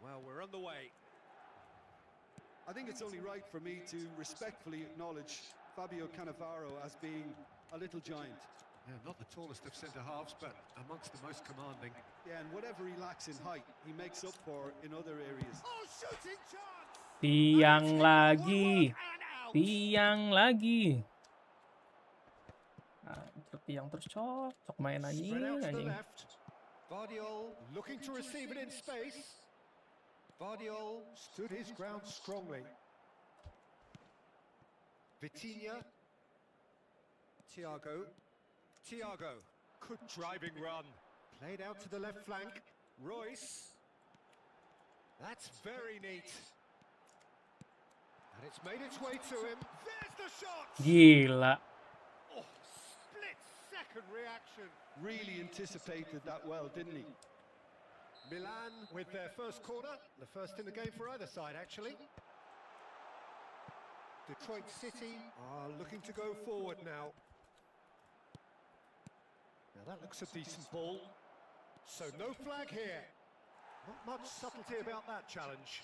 Well, we're on the way. I think it's only right for me to respectfully acknowledge Fabio Cannavaro as being a little giant. Yeah, not the tallest of centre-halves, but amongst the most commanding. Yeah, and whatever he lacks in height, he makes up for in other areas. Oh, shooting chance! Tiang lagi. And out! Tiang lagi. Tiang terus cocok main Spread out to the anjing. left. Vardiol looking to receive it in space. Vardiol stood his ground strongly. Vitinha. Thiago. Good driving run. Played out to the left flank. Royce. That's very neat. And it's made its way to him. There's the shot! Gila. Oh, split-second reaction. Really anticipated that well, didn't he? Milan with their first corner. The first in the game for either side, actually. Detroit City are looking to go forward now. Now that looks a decent ball. So no flag here. Not much subtlety about that challenge.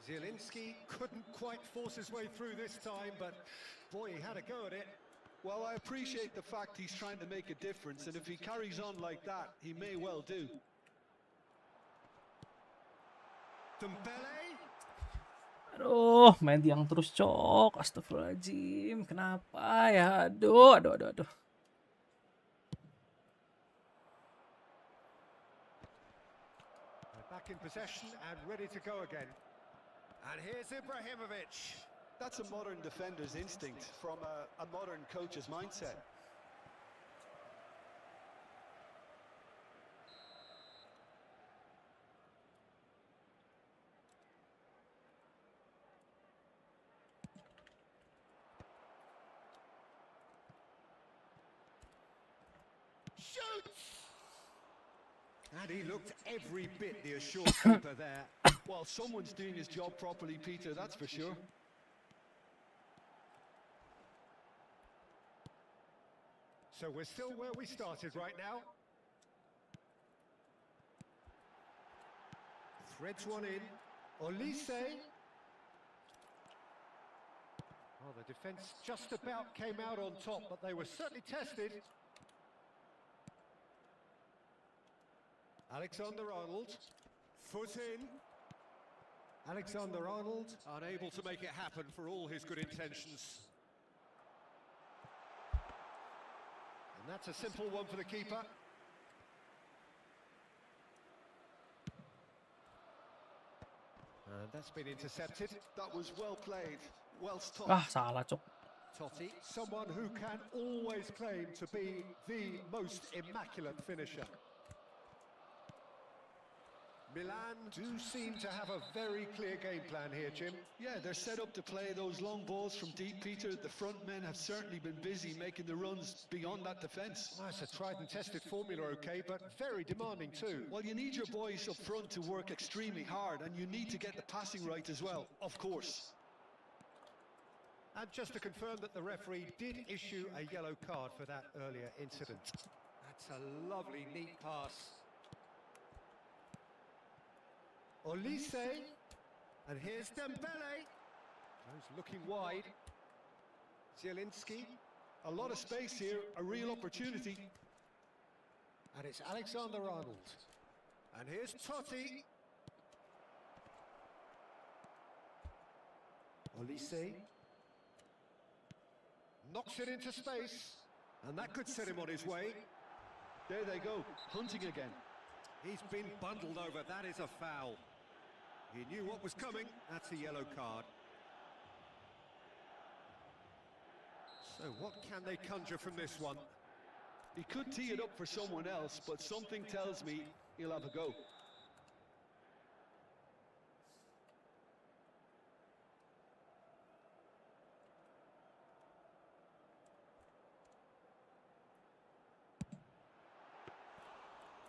Zielinski couldn't quite force his way through this time, but boy, he had a go at it. Well, I appreciate the fact he's trying to make a difference, and if he carries on like that, he may well do. Dembele. Aduh, main tiang terus cok. Astagfirullahaladzim. Kenapa ya? Aduh. Back in possession and ready to go again. And here's Ibrahimovic. That's a modern defender's instinct from a modern coach's mindset. Shoots! And he looked every bit the assured keeper there. Well, someone's doing his job properly, Peter, that's for sure. So we're still where we started right now. Threads one in. Olise. Oh, the defence just about came out on top, but they were certainly tested. Alexander-Arnold. Foot in. Alexander-Arnold unable to make it happen for all his good intentions. And that's a simple one for the keeper. And that's been intercepted. That was well played, well stopped. Ah, salah, cok. Totti, someone who can always claim to be the most immaculate finisher. Milan do seem to have a very clear game plan here, Jim. Yeah, they're set up to play those long balls from deep, Peter. The front men have certainly been busy making the runs beyond that defence. Well, it's a tried and tested formula, okay, but very demanding too. Well, you need your boys up front to work extremely hard, and you need to get the passing right as well, of course. And just to confirm that the referee did issue a yellow card for that earlier incident. That's a lovely, neat pass. Olise, and here's Dembele. Goes looking wide. Zielinski, A lot of space here, a real opportunity. and it's Alexander-Arnold. And here's Totti. Olise knocks it into space, and that could set him on his way. There they go, hunting again. He's been bundled over. That is a foul. He knew what was coming. That's a yellow card. So what can they conjure from this one? He could tee it up for someone else, but something tells me he'll have a go.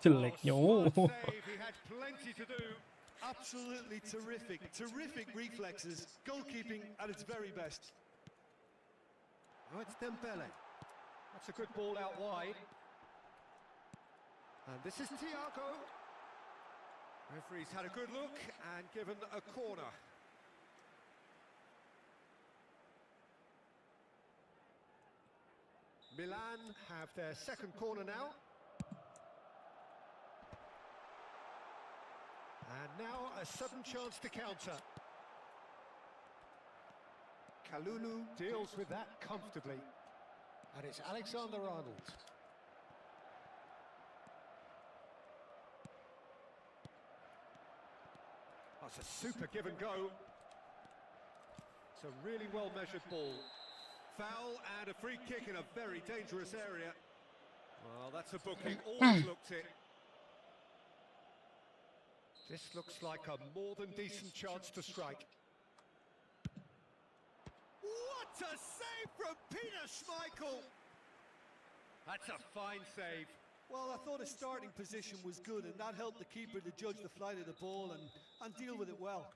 Jeleknya. Smart save. He had plenty to do. Absolutely terrific, terrific reflexes, goalkeeping at its very best. Oh, it's Dembele. That's a good ball out wide. And this is Thiago. Referee's had a good look and given a corner. Milan have their second corner now. And now a sudden chance to counter. Kalulu deals with that comfortably. And it's Alexander-Arnold. That's a super give and go. It's a really well measured ball. Foul and a free kick in a very dangerous area. Well, that's a booking. Always looked it. This looks like a more than decent chance to strike. What a save from Peter Schmeichel! That's a fine save. Well, I thought his starting position was good, and that helped the keeper to judge the flight of the ball and deal with it well.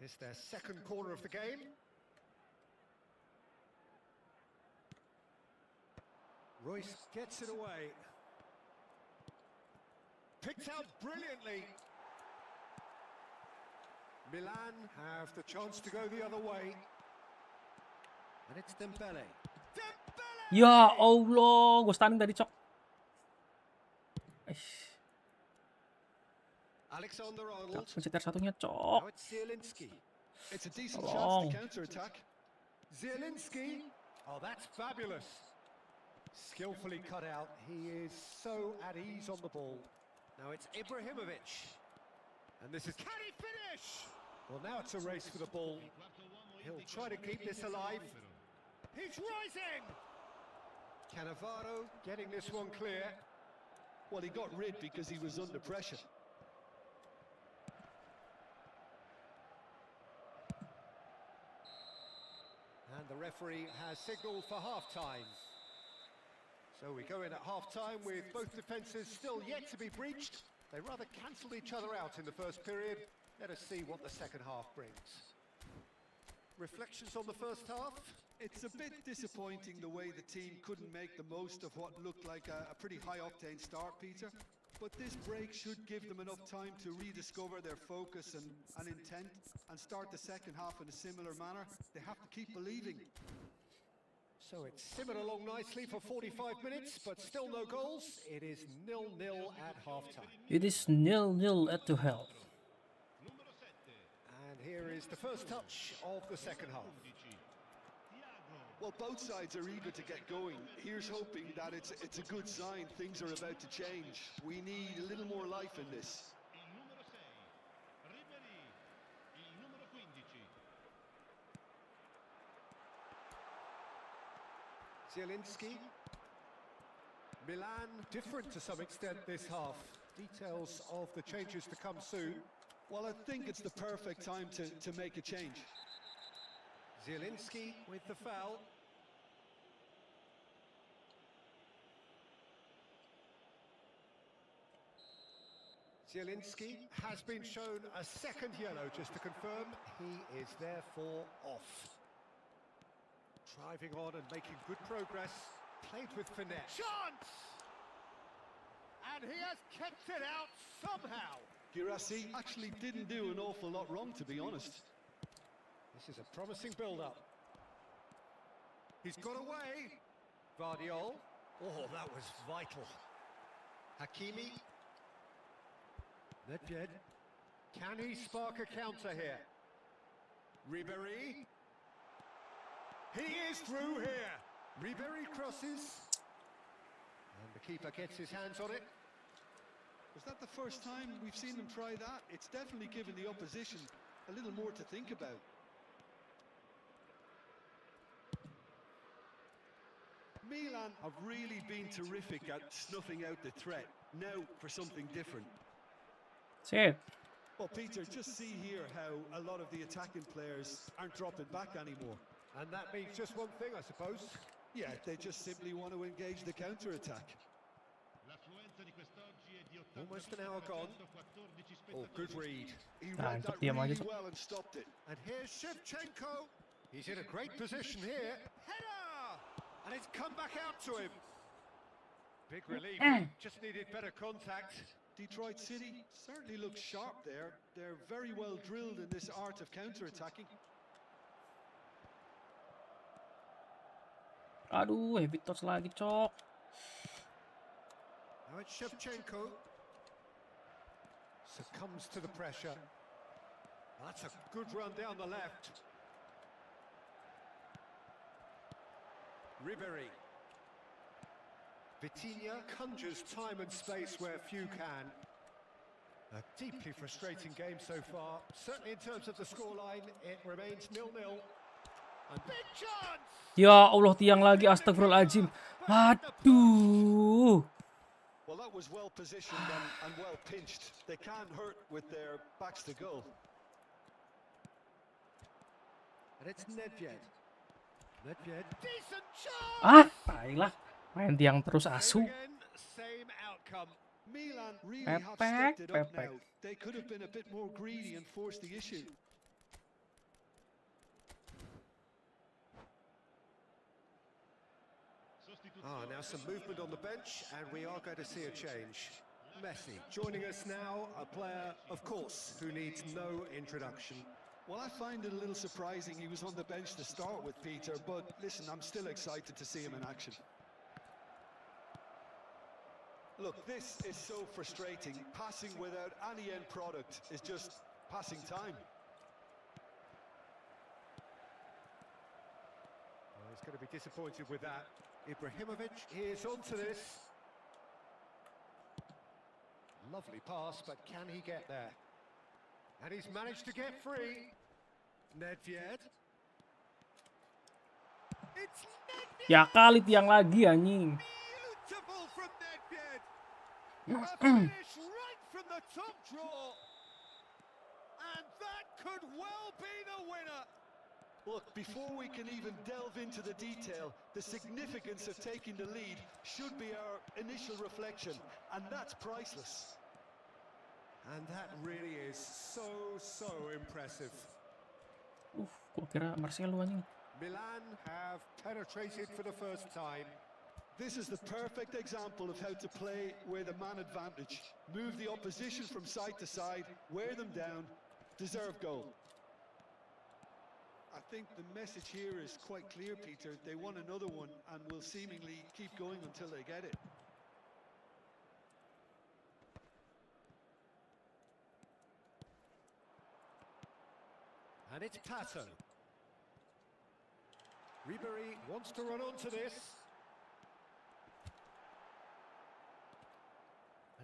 It's their second corner of the game. Royce gets it away. Picked out brilliantly. Milan have the chance to go the other way. And it's Dembele. Dembele! Ya Allah, gue stunning tadi, cok. Alexander-Arnold. Pencet satunya, Now cok. it's Zielinski. It's a decent Long. chance to counter-attack. Zielinski. Oh, that's fabulous. Skillfully cut out. He is so at ease on the ball. Now it's Ibrahimovic. And this is... Can he finish? Well, now it's a race for the ball. He'll try to keep this alive. He's rising! Cannavaro getting this one clear. Well, he got rid because he was under pressure. And the referee has signalled for half-time. So we go in at half-time with both defences still yet to be breached. They rather cancelled each other out in the first period. Let us see what the second half brings. Reflections on the first half? It's a bit disappointing the way the team couldn't make the most of what looked like a pretty high-octane start, Peter. But this break should give them enough time to rediscover their focus and intent and start the second half in a similar manner. They have to keep believing. So it's simmered along nicely for 45 minutes, but still no goals. It is 0-0 at half-time. It is 0-0 at the half. Numero 7. And here is the first touch of the second half. 11. Thiago. Well, both sides are eager to get going. Here's hoping that it's a good sign things are about to change. We need a little more life in this. Il numero 6. Ribery. Il numero 15. Zielinski. Milan, different to some extent this half. Details of the changes to come soon. Well, I think it's the perfect time to make a change. Zielinski with the foul. Zielinski has been shown a second yellow, just to confirm. He is therefore off. Driving on and making good progress. Played with finesse. Chance! And he has kept it out somehow. Girassi actually didn't do an awful lot wrong, to be honest. This is a promising build-up. He's got away. Vardiol. Oh, that was vital. Hakimi. Nedved. Can he spark a counter here? Ribery. He is through here. Ribery crosses. And the keeper gets his hands on it. Was that the first time we've seen them try that? It's definitely given the opposition a little more to think about. Milan have really been terrific at snuffing out the threat. Now for something different. Shit. Well, Peter, just see here how a lot of the attacking players aren't dropping back anymore. And that means just one thing, I suppose. Yeah, they just simply want to engage the counter-attack. L'affluenza di quest'oggi è di 80%. Almost an hour gone. 14 Oh, good read. He Ah, read that infatti really avanti. well and stopped it. And here's Shevchenko. He's in a great position here. Header! And it's come back out to him. Big relief. Just needed better contact. Detroit City certainly looks sharp there. They're very well drilled in this art of counter-attacking. Aduh, heavy touch lagi, cok. Now it's Shevchenko. Succumbs to the pressure. That's a good run down the left. Ribery. Vitinha conjures time and space where few can. A deeply frustrating game so far. Certainly in terms of the scoreline, it remains 0-0. And big chance! Ya Allah, tiang lagi, astagfirullahaladzim. Aduh. Well, that was well positioned and well pinched. They can't hurt with their backs to goal. And it's Nedved. Nedved. Decent Ah, chance! tai lah. Main tiang terus asu. Same again, same outcome. Milan really have stepped it up now. They could have been a bit more greedy and forced the issue. Now some movement on the bench, and we are going to see a change. Messi joining us now, a player, of course, who needs no introduction. Well, I find it a little surprising he was on the bench to start with, Peter, but listen, I'm still excited to see him in action. Look, this is so frustrating. Passing without any end product is just passing time. Well, he's going to be disappointed with that. Ibrahimovic is onto this. Lovely pass, but can he get there? And he's managed to get free. Nedved. It's Nedved! Ya kali tiang lagi, anjing. Beautiful from Nedved! A finish right from the top draw. And that could well be the winner. Look, before we can even delve into the detail, the significance of taking the lead should be our initial reflection, and that's priceless. And that really is so impressive. Gua kira Marcelo anjing. Milan have penetrated for the first time. This is the perfect example of how to play with a man advantage. Move the opposition from side to side, wear them down, deserve goal. I think the message here is quite clear, Peter. They want another one and will seemingly keep going until they get it. And it's Pato. Ribery wants to run onto this.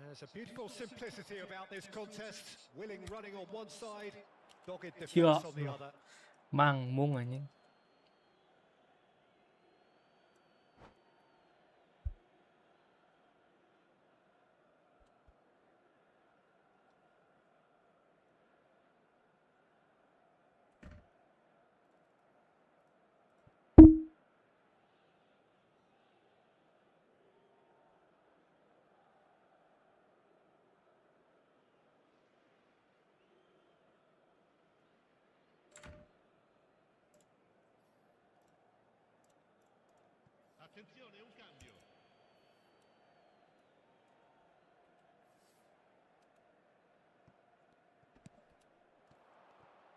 There's a beautiful simplicity about this contest. Willing running on one side, dogged defense on the other. Mang mung anjing. Attenzione, un cambio.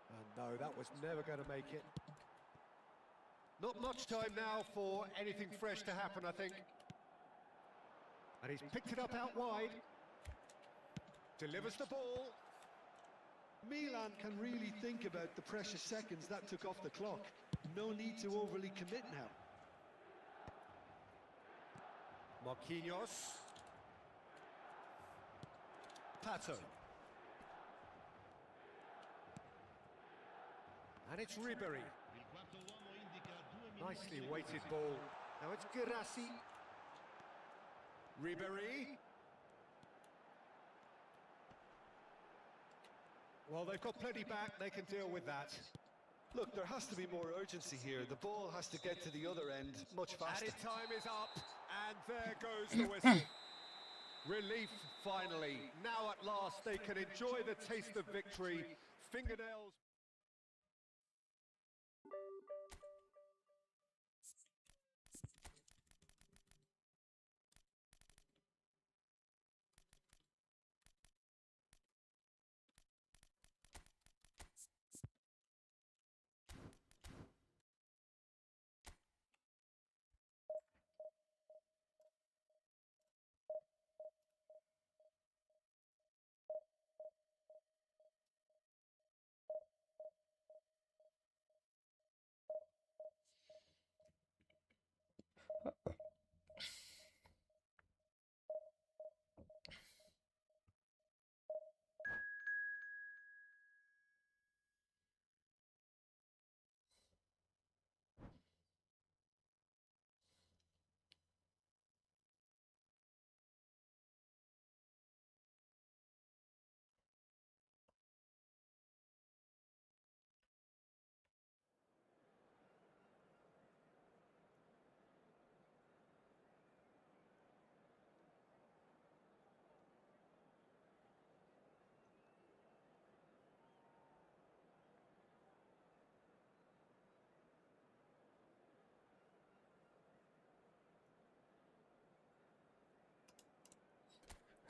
And no, that was never going to make it. Not much time now for anything fresh to happen, I think. And he's picked it up out wide. Delivers the ball. Milan can really think about the precious seconds that took off the clock. No need to overly commit now. Marquinhos. Pato. And it's Ribery. Il quarto uomo indica 2 minuti Nicely di weighted recupero. ball. Now it's Girassi. Ribery. Well, they've got plenty back. They can deal with that. Look, there has to be more urgency here. The ball has to get to the other end much faster. Added time is up, and there goes the whistle. Relief, finally. Now at last they can enjoy the taste of victory. Fingernails.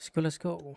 Let's go, let's go.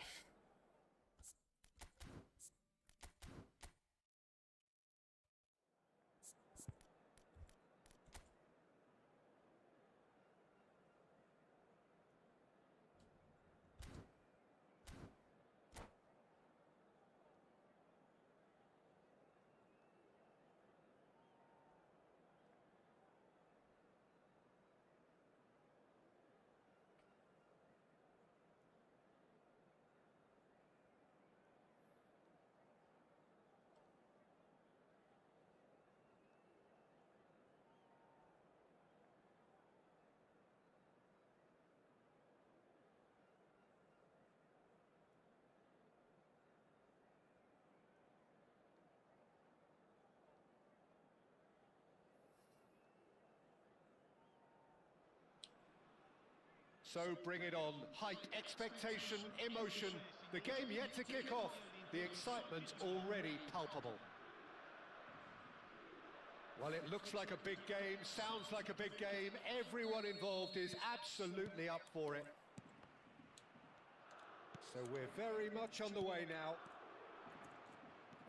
So bring it on. Height, expectation, emotion. The game yet to kick off. The excitement already palpable. Well, it looks like a big game, sounds like a big game. Everyone involved is absolutely up for it. So we're very much on the way now.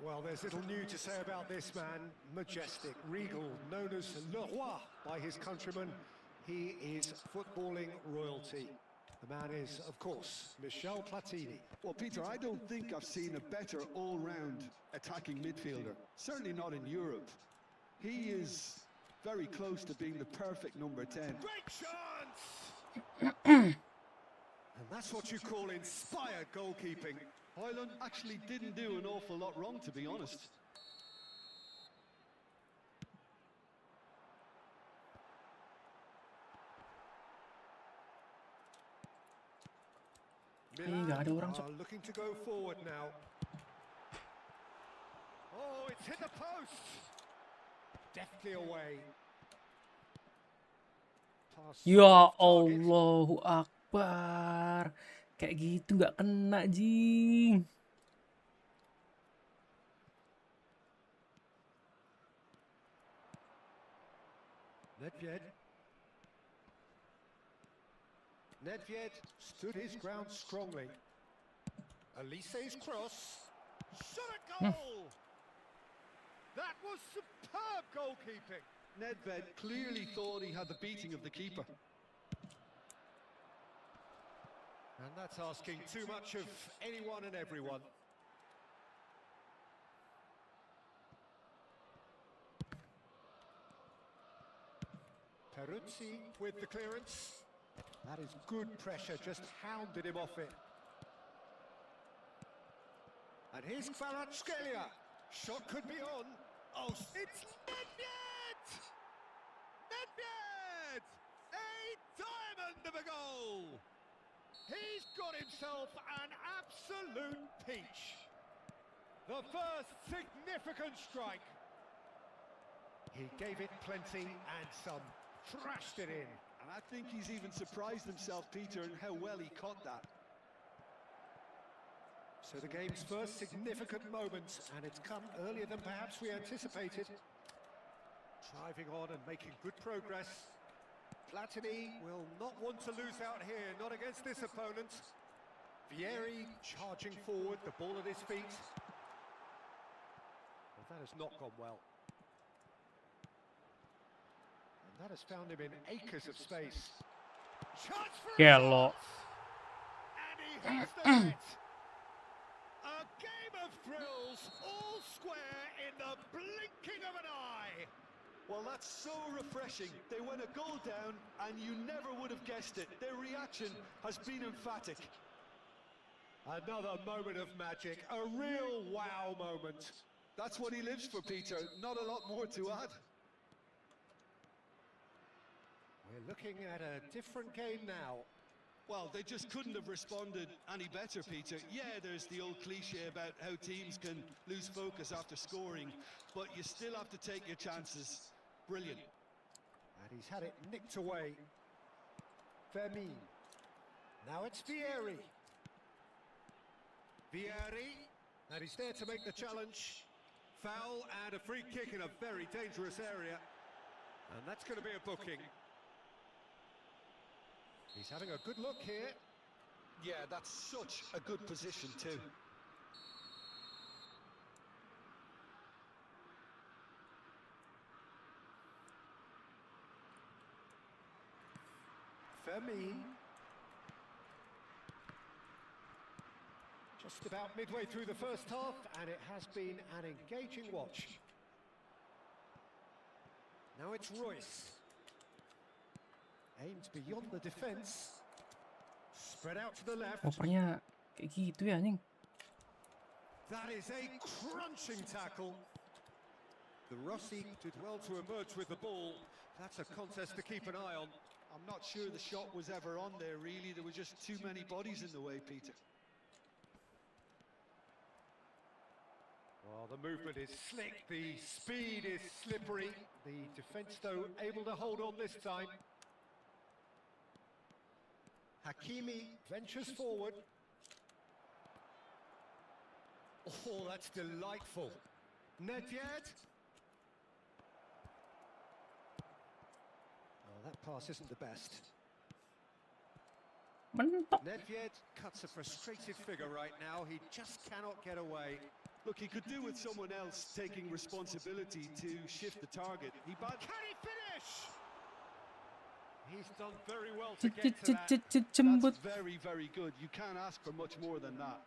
Well, there's little new to say about this man. Majestic, regal, known as Le Roi by his countrymen. He is footballing royalty. The man is, of course, Michel Platini. Well, Peter, I don't think I've seen a better all-round attacking midfielder. Certainly not in Europe. He is very close to being the perfect number 10. Great chance! And that's what you call inspired goalkeeping. Highland actually didn't do an awful lot wrong, to be honest. Milan nggak ada orang, Sob. are looking to go forward now. Oh, it's hit the post! Deftly away. Pass Ya off target. Allahu Akbar. Kayak gitu nggak kena, jing. Nedved. Nedved stood his ground strongly. Elise's cross. Shot at goal! That was superb goalkeeping. Nedved clearly thought he had the beating of the keeper. And that's asking too much of anyone and everyone. Peruzzi with the clearance. That is good pressure, just hounded him off it. And here's Kvaratskhelia. Shot could be on. Oh, it's Nedved! Nedved! A diamond of a goal! He's got himself an absolute peach. The first significant strike. He gave it plenty and some. Thrashed it in. And I think he's even surprised himself, Peter, in how well he caught that. So the game's first significant moment, and it's come earlier than perhaps we anticipated. Driving on and making good progress. Platini will not want to lose out here, not against this opponent. Vieri charging forward, the ball at his feet. Well, that has not gone well. And that has found him in acres of space. Chance for a Gelo. shot! And he hits the net. A game of thrills, all square in the blinking of an eye. Well, that's so refreshing. They went a goal down, and you never would have guessed it. Their reaction has been emphatic. Another moment of magic, a real wow moment. That's what he lives for, Peter. Not a lot more to add. We're looking at a different game now. Well, they just couldn't have responded any better, Peter. Yeah, there's the old cliche about how teams can lose focus after scoring, but you still have to take your chances. Brilliant. And he's had it nicked away. Fermin. Now it's Vieri. Vieri. And he's there to make the challenge. Foul and a free kick in a very dangerous area. And that's going to be a booking. He's having a good look here. Yeah, that's such a good position too. Fermin. Just about midway through the first half, and it has been an engaging watch. Now it's Royce. Aims beyond the defence. Spread out to the left. Opernya kayak gitu ya, anjing. That is a crunching tackle. The Rossi did well to emerge with the ball. That's a contest to keep an eye on. I'm not sure the shot was ever on there, really. There were just too many bodies in the way, Peter. Well, the movement is slick, the speed is slippery. The defence, though, able to hold on this time. Hakimi ventures forward. Oh, that's delightful. Nedved. Oh, that pass isn't the best. Mentok. Nedved cuts a frustrated figure right now. He just cannot get away. Look, he could do with someone else taking responsibility to shift the target. Can he finish? He's done very well to Cit get cit to cit that. cit cit That's cembut. very, very good. You can't ask for much more than that.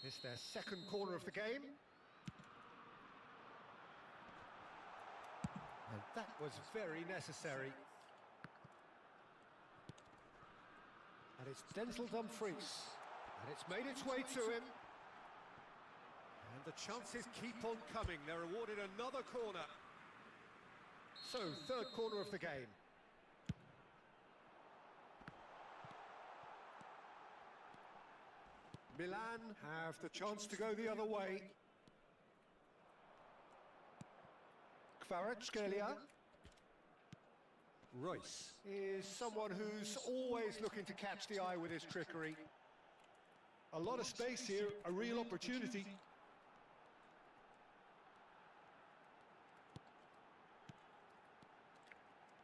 It's their second corner of the game. And that was very necessary. And it's Denzel Dumfries. And it's made its way to him. And the chances keep on coming. They're awarded another corner. So, third corner of the game. Milan have the chance to go the other way. Kvaratskhelia. Royce is someone who's always looking to catch the eye with his trickery. A lot of space here, a real opportunity.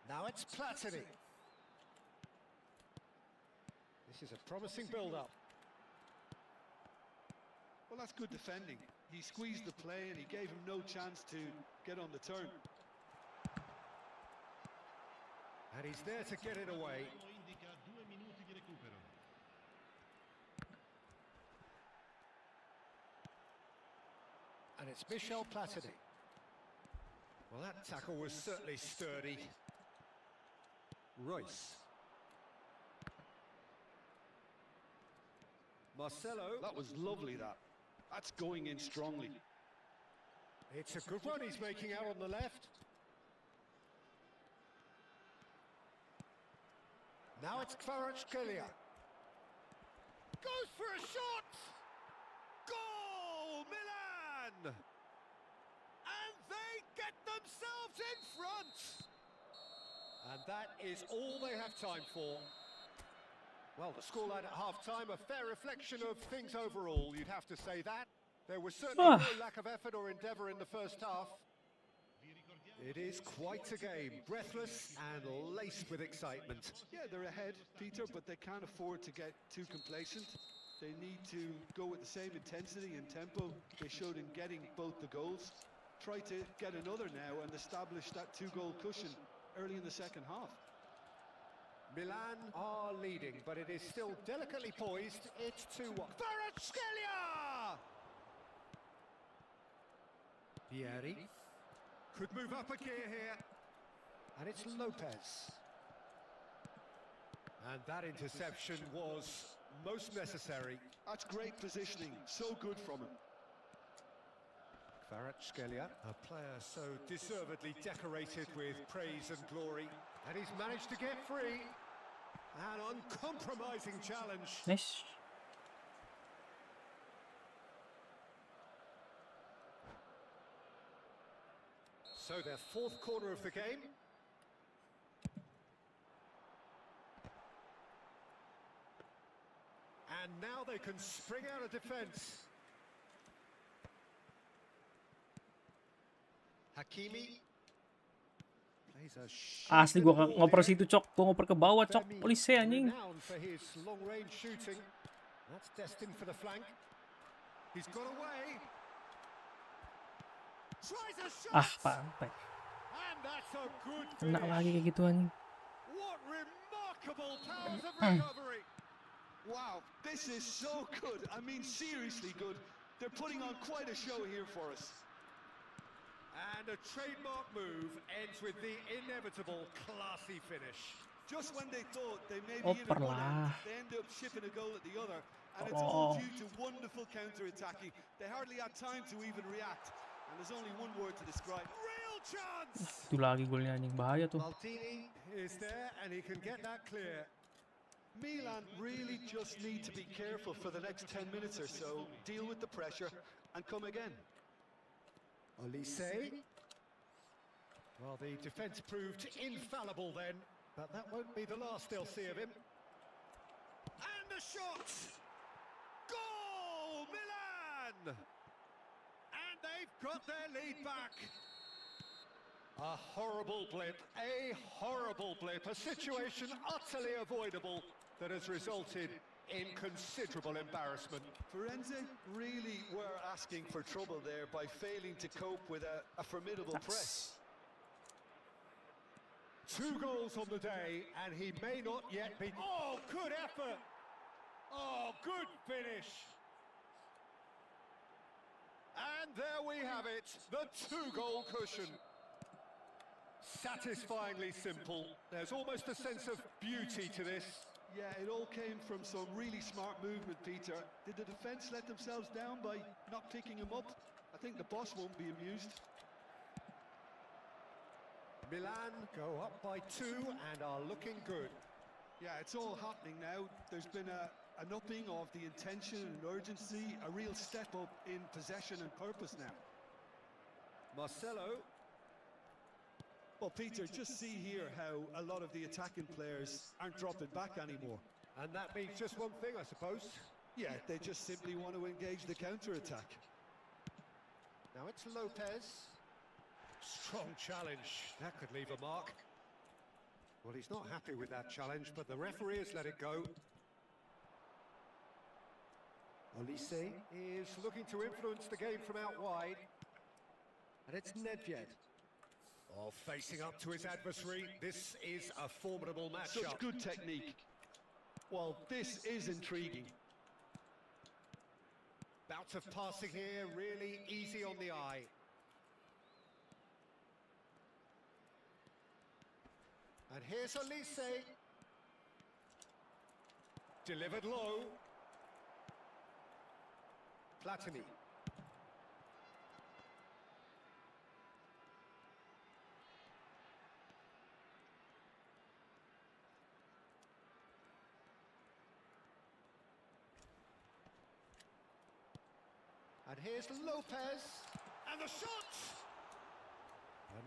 Now it's Platini. This is a promising build-up. Well, that's good defending. He squeezed the play and he gave him no chance to get on the turn. And he's there to get it away. Lo indica 2 minuti di recupero. And it's Michel Platini. Well, that tackle was certainly sturdy. Royce. Marcelo. That was lovely, that. That's going in strongly. It's a good run he's making out on the left. Now it's Kvaratskhelia. Goes for a shot! Goal! Milan! And they get themselves in front! And that is all they have time for. Well, the scoreline at half-time, a fair reflection of things overall, you'd have to say that. There was certainly no lack of effort or endeavour in the first half. It is quite a game, breathless and laced with excitement. Yeah, they're ahead, Peter, but they can't afford to get too complacent. They need to go with the same intensity and tempo they showed in getting both the goals. Try to get another now and establish that 2-goal cushion early in the second half. Milan are leading, but it is still delicately poised. It's 2-1. Kvaratskhelia! Pieri could move up a gear here. And it's Lopez. And that interception was most necessary. That's great positioning, so good from him. Kvaratskhelia, a player so deservedly decorated with praise and glory. And he's managed to get free. An uncompromising challenge. Nice. So their fourth corner of the game. And now they can spring out of defence. Hakimi. Plays a Asli shot gua ball ngoper here. situ, Cok. Gua ngoper ke bawah, Cok. Femi, Polisi anjing. renowned for his long-range shooting. That's destined for the flank. He's got away. Tries a shot. Ah, pantai. And that's a good Kena finish. lagi kayak gitu anjing. What remarkable powers of recovery. Wow, this is so good. I mean, seriously good. They're putting on quite a show here for us. And a trademark move ends with the inevitable classy finish. Just when they thought they may be in Oper at one end, lah. they end up shipping a goal at the other. And it's all Oh. due to wonderful counter-attacking. They hardly had time to even react. And there's only one word to describe. Real chance! Itu lagi golnya anjing, bahaya tuh. Maldini is there and he can get that clear. Milan really just need to be careful for the next 10 minutes or so, deal with the pressure and come again. Olise. Well, the defence proved infallible then, but that won't be the last they'll see of him. the shot! Goal! Milan! And they've got their lead back. A horrible blip, a situation utterly avoidable that has resulted in considerable embarrassment. Firenze really were asking for trouble there by failing to cope with a formidable press. 2 goals on the day, and he may not yet be... Oh, good effort! Oh, good finish! And there we have it, the 2-goal cushion. Satisfyingly simple. There's almost a sense of beauty to this. Yeah, it all came from some really smart movement, Peter. Did the defence let themselves down by not picking him up? I think the boss won't be amused. Milan go up by 2 and are looking good. Yeah, it's all happening now. There's been an upping of the intention and urgency, a real step up in possession and purpose now. Marcelo. Well, Peter, just see here how a lot of the attacking players aren't dropping back anymore. And that means just one thing, I suppose. Yeah, they just simply want to engage the counter-attack. Now it's Lopez. Strong challenge. That could leave a mark. Well, he's not happy with that challenge, but the referee has let it go. Olise is looking to influence the game from out wide. And it's Nedved. Oh, facing up to his adversary. This is a formidable matchup. Such good technique. Well, this is intriguing. Bout of passing here, really easy on the eye. And here's Olise. Delivered low. Platini. And here's Lopez. And the shot!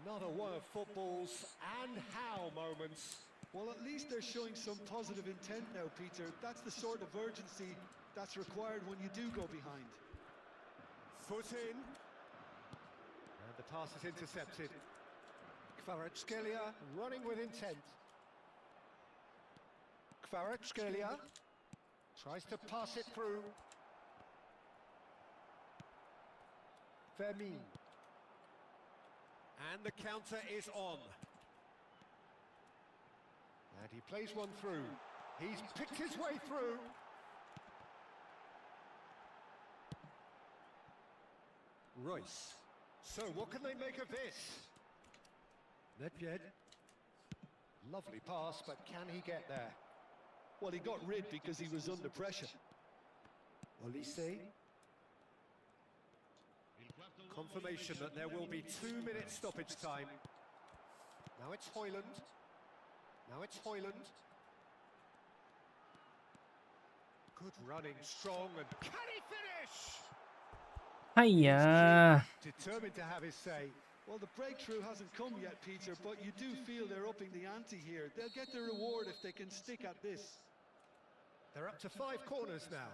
Another one of football's and how moments. Well, at least they're showing some positive intent now, Peter. That's the sort of urgency that's required when you do go behind. Foot in. And the pass is intercepted. Kvaratskhelia running with intent. Kvaratskhelia tries to pass it through. Fermin. And the counter is on. And he plays one through. He's picked his way through. Royce. So what can they make of this? Nedved. Lovely pass, but can he get there? Well, he got rid because he was under pressure. Olise. Confirmation that there will be 2 minutes stoppage time. Now it's Højlund. Now it's Højlund. Good running, strong, and can he finish? Hiya. Determined to have his say. Well, the breakthrough hasn't come yet, Peter, but you do feel they're upping the ante here. They'll get their reward if they can stick at this. They're up to 5 corners now.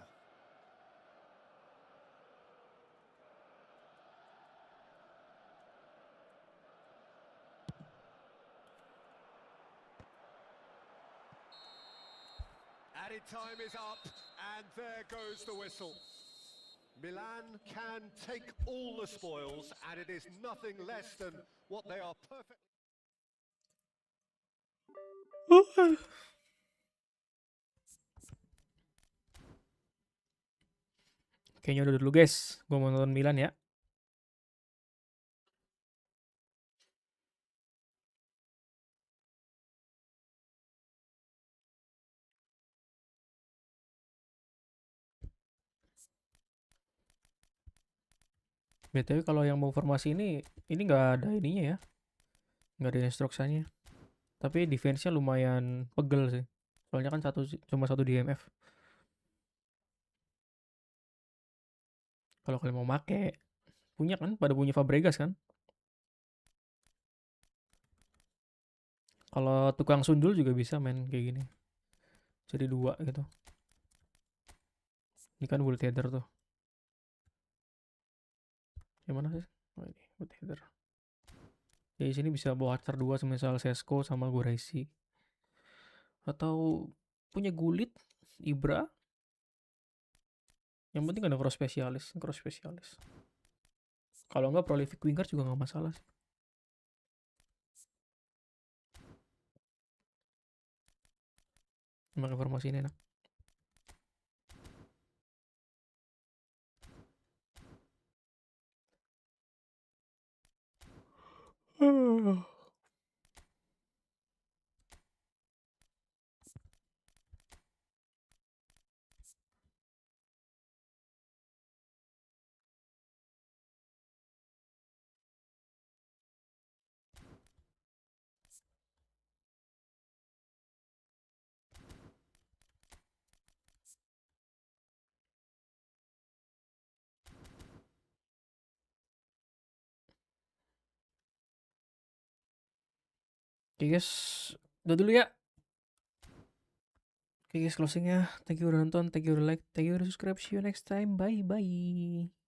Added time is up, and there goes the whistle. Milan can take all the spoils, and it is nothing less than what they are perfectly... Kayaknya udah dulu guys, gua mau nonton Milan ya. BTW kalau yang mau formasi ini nggak ada ininya ya, nggak ada instruksinya. Tapi defense-nya lumayan pegel sih, soalnya kan cuma satu DMF. Kalau kalian mau make, punya kan, pada punya Fabregas kan. Kalau tukang sundul juga bisa main kayak gini, jadi 2 gitu. Ini kan bullet header tuh. Yang mana sih? Oh ini bullet header. Ya di sini bisa bawa Archer 2 semisal Sesko sama Guraisi. Atau punya Gulit, Ibra. Yang penting ada cross spesialis. Kalau nggak prolific winger juga nggak masalah sih. Emang informasi ini enak. Oke guys, udah dulu ya. Oke guys, closingnya. Thank you udah nonton, thank you udah like, thank you udah subscribe. See you next time. Bye bye.